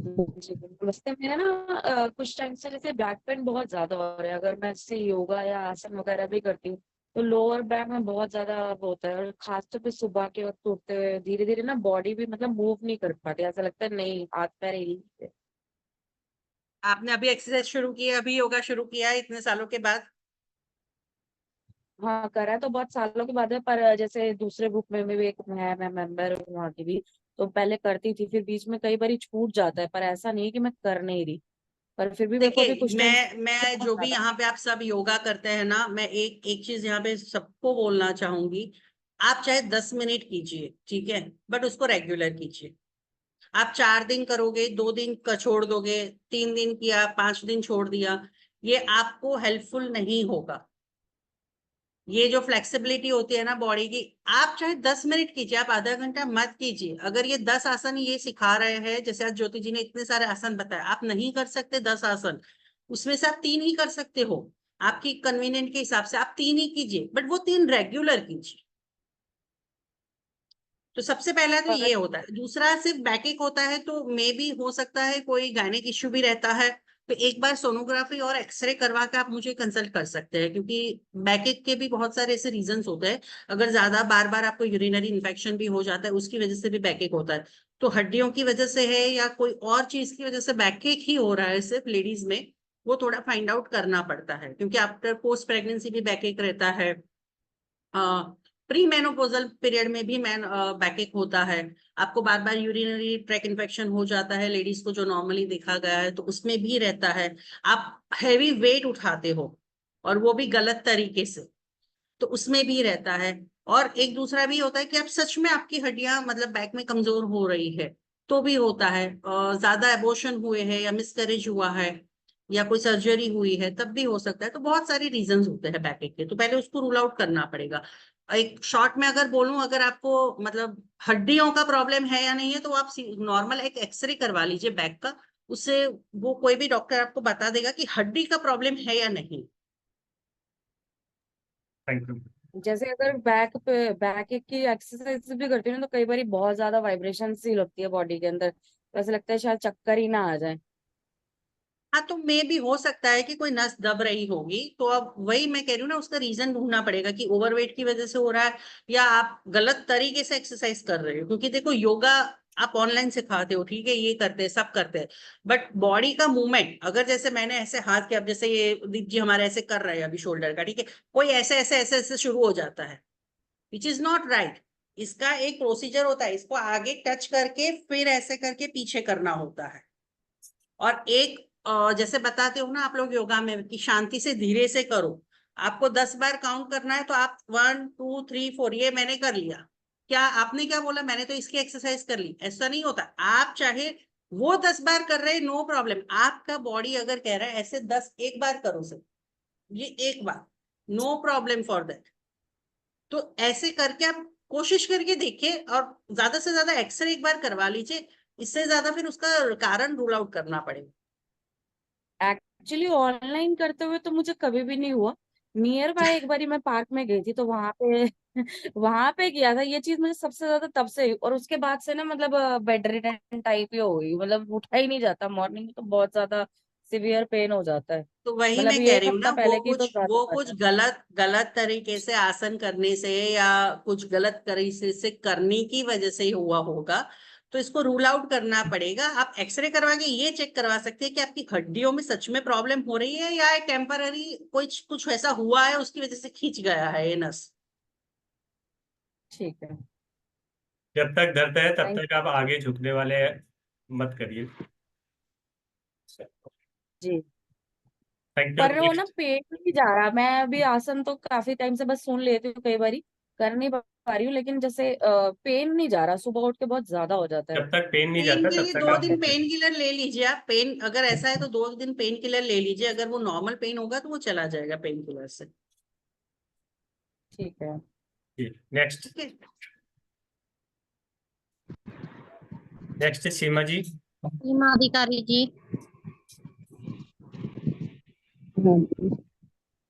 जी नमस्ते। मेरा ना कुछ टाइम से जैसे बैक पेन बहुत ज्यादा हो रहा है। अगर मैं जैसे योगा या आसन वगैरह भी करती हूँ तो लोअर बैक में बहुत ज्यादा होता है, और खासतौर पे सुबह के वक्त उठते हुए धीरे धीरे ना बॉडी भी मतलब मूव नहीं कर पाती, ऐसा लगता है नहीं हाथ पैर हिल है। आपने अभी एक्सरसाइज शुरू की है, अभी योगा शुरू किया है इतने सालों के बाद? हाँ करा है तो बहुत सालों के बाद है, पर जैसे दूसरे ग्रुप में भी एक मैं मेंबर हूँ वहाँ की भी, तो पहले करती थी, फिर बीच में कई बार छूट जाता है, पर ऐसा नहीं है कि मैं कर नहीं रही, पर फिर भी मेरे को अभी देखिए, कुछ टाइम मैं बहुत जो भी ज्यादा। यहाँ पे आप सब योगा करते हैं ना, मैं एक एक चीज यहाँ पे सबको बोलना चाहूंगी। आप चाहे 10 मिनट कीजिए, ठीक है, बट उसको रेगुलर कीजिए। आप 4 दिन करोगे, 2 दिन का छोड़ दोगे, 3 दिन किया, 5 दिन छोड़ दिया, ये आपको हेल्पफुल नहीं होगा। ये जो फ्लेक्सिबिलिटी होती है ना बॉडी की, आप चाहे 10 मिनट कीजिए, आप आधा घंटा मत कीजिए। अगर ये 10 आसन ये सिखा रहे हैं, जैसे आज ज्योति जी ने इतने सारे आसन बताए, आप नहीं कर सकते 10 आसन, उसमें से आप 3 ही कर सकते हो, आपकी कन्वीनियंट के हिसाब से आप 3 ही कीजिए, बट वो 3 रेगुलर कीजिए। तो सबसे पहला तो पर ये होता है। दूसरा, सिर्फ बैकएक होता है तो मे भी हो सकता है कोई गायनिक इश्यू भी रहता है, तो एक बार सोनोग्राफी और एक्सरे करवा के आप मुझे कंसल्ट कर सकते हैं, क्योंकि बैकएक के भी बहुत सारे ऐसे रीजंस होते हैं। अगर ज्यादा बार बार आपको यूरिनरी इन्फेक्शन भी हो जाता है, उसकी वजह से भी बैकएक होता है। तो हड्डियों की वजह से है या कोई और चीज की वजह से बैकएक ही हो रहा है सिर्फ लेडीज में, वो थोड़ा फाइंड आउट करना पड़ता है, क्योंकि आफ्टर पोस्ट प्रेगनेंसी भी बैकएक रहता है, प्री मेनोपोजल पीरियड में भी बैकएक होता है, आपको बार बार यूरिनरी ट्रैक इन्फेक्शन हो जाता है लेडीज को, जो नॉर्मली देखा गया है, तो उसमें भी रहता है। आप हैवी वेट उठाते हो और वो भी गलत तरीके से, तो उसमें भी रहता है। और एक दूसरा भी होता है कि आप सच में आपकी हड्डियां मतलब बैक में कमजोर हो रही है, तो भी होता है। ज्यादा एबॉर्शन हुए हैं या मिसकैरेज हुआ है या कोई सर्जरी हुई है, तब भी हो सकता है। तो बहुत सारे रीजंस होते हैं बैकएक के, तो पहले उसको रूल आउट करना पड़ेगा। एक शॉर्ट में अगर बोलूं, अगर आपको मतलब हड्डियों का प्रॉब्लम है या नहीं है, तो आप नॉर्मल एक एक्सरे करवा लीजिए बैक का, उससे वो कोई भी डॉक्टर आपको बता देगा कि हड्डी का प्रॉब्लम है या नहीं। Thank you. जैसे अगर बैक की एक्सरसाइज भी करती हूँ ना, तो कई बार बहुत ज्यादा वाइब्रेशन सी लगती है बॉडी के अंदर, तो ऐसा लगता है शायद चक्कर ही ना आ जाए। हाँ, तो मे भी हो सकता है कि कोई नस दब रही होगी, तो अब वही मैं कह रही हूँ ना, उसका रीजन ढूंढना पड़ेगा कि ओवरवेट की वजह से हो रहा है या आप गलत तरीके से एक्सरसाइज कर रहे हो। क्योंकि देखो, योगा आप ऑनलाइन सिखाते हो, ठीक है, ये करते हैं, सब करते हैं, बट बॉडी का मूवमेंट, अगर जैसे मैंने ऐसे हाथ के, अब जैसे ये दीप जी हमारे ऐसे कर रहे हैं अभी शोल्डर का, ठीक है, कोई ऐसे ऐसे ऐसे ऐसे शुरू हो जाता है, विच इज नॉट राइट। इसका एक प्रोसीजर होता है, इसको आगे टच करके फिर ऐसे करके पीछे करना होता है। और एक जैसे बताते हो ना आप लोग योगा में कि शांति से धीरे से करो, आपको 10 बार काउंट करना है तो आप 1 2 3 4 ये मैंने कर लिया, क्या आपने क्या बोला, मैंने तो इसकी एक्सरसाइज कर ली, ऐसा नहीं होता। आप चाहे वो 10 बार कर रहे हैं, नो प्रॉब्लम, आपका बॉडी अगर कह रहा है ऐसे 10 एक बार करो सर, ये एक बार, नो प्रॉब्लम फॉर दैट। तो ऐसे करके आप कोशिश करके देखिए, और ज्यादा से ज्यादा एक्सरे एक बार करवा लीजिए, इससे ज्यादा फिर उसका कारण रूल आउट करना पड़ेगा। एक्चुअली ऑनलाइन करते हुए तो मुझे कभी भी नहीं हुआ। नियर बाय एक बारी मैं पार्क में गई थी तो वहां पे वहां पे किया था ये चीज, मुझे सबसे ज्यादा तब से हुई। और उसके बाद से ना मतलब बेड रिडन टाइप ही हो गई, मतलब उठा ही नहीं जाता, मॉर्निंग में तो बहुत ज्यादा सिवियर पेन हो जाता है। तो वही मतलब मैं ये कह एक रही हूँ ना, हफ्ता पहले की तो ज्यादा वो बात कुछ है। गलत गलत तरीके से आसन करने से या कुछ गलत तरीके से करने की वजह से ही हुआ होगा, तो इसको रूल आउट करना पड़ेगा। आप एक्सरे करवा के ये चेक करवा सकते हैं कि आपकी हड्डियों में सच में प्रॉब्लम हो रही है या टेम्पररी कुछ ऐसा हुआ है उसकी वजह से खींच गया है ये नस। ठीक है, जब तक दर्द है तब थैंक तक आप आगे झुकने वाले मत करिए। जी। Thank you. पर वो ना नेक्स्ट। पेट नहीं जा रहा, मैं अभी आसन तो काफी टाइम से बस सुन लेती हूँ, कई बारी कर नहीं पा रही हूँ, लेकिन जैसे पेन नहीं जा रहा, सुबह उठ के बहुत ज्यादा हो जाता है। जब तक पेन नहीं पेन जाता के तब लिए तक 2 आप दिन मत पेन करिए। किलर ले लीजिए आप, पेन अगर ऐसा है तो 2 दिन पेन किलर ले लीजिए, अगर वो नॉर्मल पेन होगा तो वो चला जाएगा पेन किलर से। ठीक है। नेक्स्ट। ठीक है। नेक्स्ट सीमा जी। सीमा अधिकारी जी।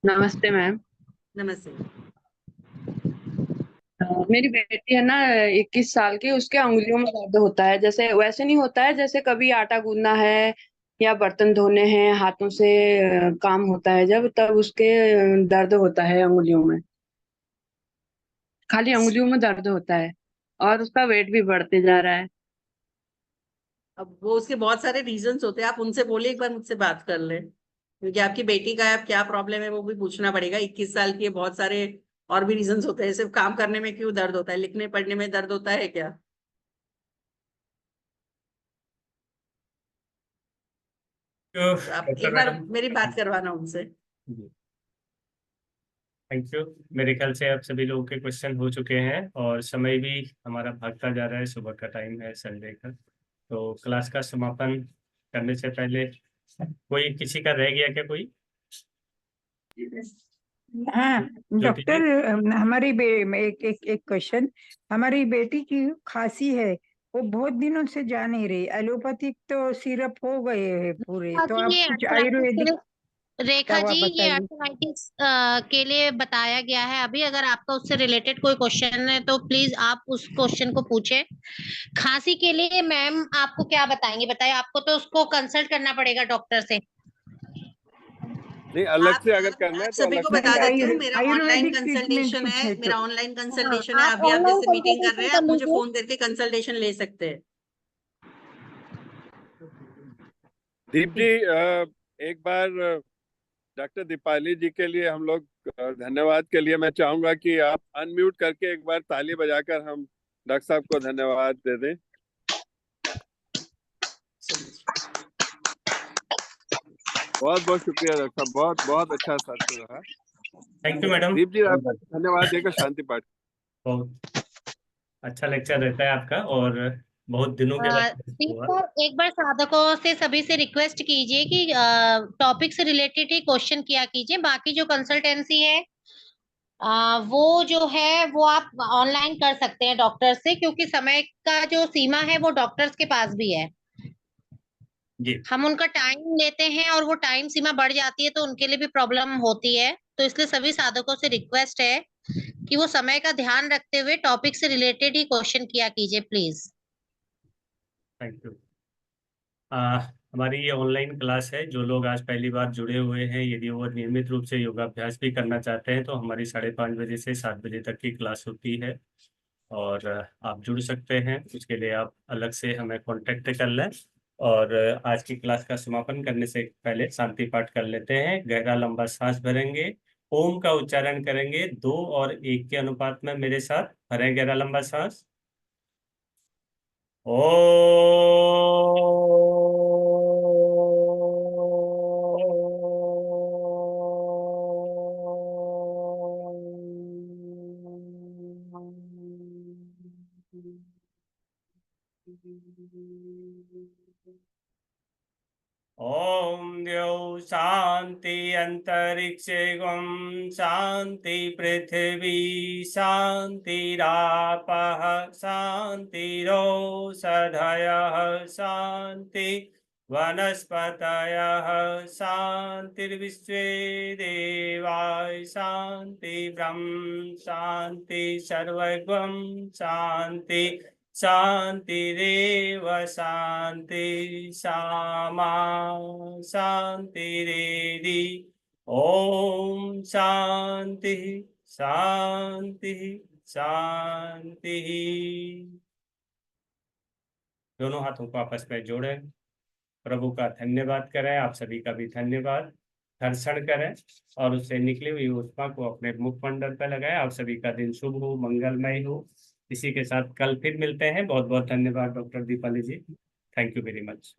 नमस्ते मैम। नमस्ते। मेरी बेटी है ना 21 साल की, उसके अंगुलियों में दर्द होता है, जैसे वैसे नहीं होता है जैसे कभी आटा गूंदना है या बर्तन धोने हैं, हाथों से काम होता है जब, तब उसके दर्द होता है अंगुलियों में, खाली अंगुलियों में दर्द होता है, और उसका वेट भी बढ़ते जा रहा है। अब वो उसके बहुत सारे रीजंस होते हैं, आप उनसे बोलिए, एक बार मुझसे बात कर लें, क्योंकि आपकी बेटी का अब क्या प्रॉब्लम है वो भी पूछना पड़ेगा। 21 साल की है, बहुत सारे और भी रीजंस होते हैं, सिर्फ काम करने में क्यों दर्द होता है, लिखने पढ़ने में दर्द होता है क्या? तो तो आप डॉक्टर एक बार मैडम। मेरी बात करवाना उनसे। Thank you. मेरे ख्याल से अब सभी लोगों के क्वेश्चन हो चुके हैं और समय भी हमारा भागता जा रहा है, सुबह का टाइम है संडे का। तो क्लास का समापन करने से पहले कोई किसी का रह गया क्या कोई? हाँ ज्योति जी। डॉक्टर, हमारी एक एक एक क्वेश्चन। हमारी बेटी की खांसी है, वो बहुत दिनों से जा नहीं रही, एलोपैथिक तो सिरप हो गए हैं पूरे, तो आप ये कुछ arthritis के आयुर्वेदिक लिए रेखा दवा जी, ये बताइए। आर्थराइटिस के लिए बताया गया है अभी। अगर आपका उससे रिलेटेड कोई क्वेश्चन है तो प्लीज आप उस क्वेश्चन को पूछे। खांसी के लिए मैम आपको क्या बताएंगे, बताइए। आपको तो उसको कंसल्ट करना पड़ेगा डॉक्टर से। नहीं, अलग आप से अगर करना है आप तो सभी अलग को से बता नहीं, करेंगे। देती हूँ, मेरा ऑनलाइन आयुर्वेदिक ट्रीटमेंट कंसल्टेशन कुछ है, है तो। मेरा ऑनलाइन हाँ, कंसल्टेशन है, आप अभी आप ऑनलाइन जैसे मीटिंग कर रहे कंसल्टेशन हैं, कर आप मुझे लीजिए। फोन करके कंसल्टेशन ले सकते हैं। दीप जी, एक बार डॉक्टर दीपाली जी के लिए हम लोग धन्यवाद के लिए मैं चाहूंगा कि आप अनम्यूट करके एक बार ताली बजाकर हम डॉक्टर साहब को धन्यवाद दे दें। बहुत बहुत शुक्रिया डॉक्टर साहब, बहुत बहुत अच्छा सत्र रहा। Thank you madam. Deep ji, आप धन्यवाद देकर शांति पाठ। बहुत अच्छा लेक्चर रहता है आपका और बहुत दिनों के बाद दीप हुआ। सर, एक बार साधकों से सभी से रिक्वेस्ट कीजिए कि टॉपिक से रिलेटेड ही क्वेश्चन किया कीजिए। बाकी जो कंसल्टेंसी है वो जो है वो आप ऑनलाइन कर सकते हैं डॉक्टर से, क्योंकि समय का जो सीमा है वो डॉक्टर्स के पास भी है। जी। हम उनका टाइम लेते हैं और वो टाइम सीमा बढ़ जाती है तो उनके लिए भी प्रॉब्लम होती है। तो इसलिए सभी साधकों से रिक्वेस्ट है कि वो समय का ध्यान रखते हुए टॉपिक से रिलेटेड ही क्वेश्चन किया कीजिए प्लीज। Thank you. हमारी ये ऑनलाइन क्लास है, जो लोग आज पहली बार जुड़े हुए हैं, यदि वो नियमित रूप से योगाभ्यास भी करना चाहते हैं तो हमारी 5:30 बजे से 7 बजे तक की क्लास होती है। और आप जुड़ सकते हैं। उसके लिए आप अलग से हमें कांटेक्ट कर लें। और आज की क्लास का समापन करने से पहले शांति पाठ कर लेते हैं। गहरा लंबा सांस भरेंगे, ओम का उच्चारण करेंगे 2 और 1 के अनुपात में मेरे साथ। भरें गहरा लंबा सांस। ओ ओम द्यौ शांति अंतरिक्षे गम शांति पृथ्वी शांतिरापः शांतिरौषधयः शांति वनस्पतयः शांतिर्विश्वे देवाः शांति ब्रह्म शांति सर्वगम शांति शांतिरेव शांति सामा शांतिरेधि। ओम शांति शांति शांति। दोनों हाथों को आपस में जोड़ें, प्रभु का धन्यवाद करें। आप सभी का भी धन्यवाद। घर्षण करें और उससे निकली हुई ऊष्मा को अपने मुखमंडल पर लगाएं। आप सभी का दिन शुभ हो, मंगलमय हो। इसी के साथ कल फिर मिलते हैं। बहुत बहुत धन्यवाद doctor Deepali ji. Thank you very much.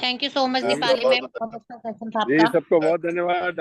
Thank you so much ma'am, Deepali ma'am, बहुत अच्छा सेशन था जी आपका। सबको बहुत धन्यवाद।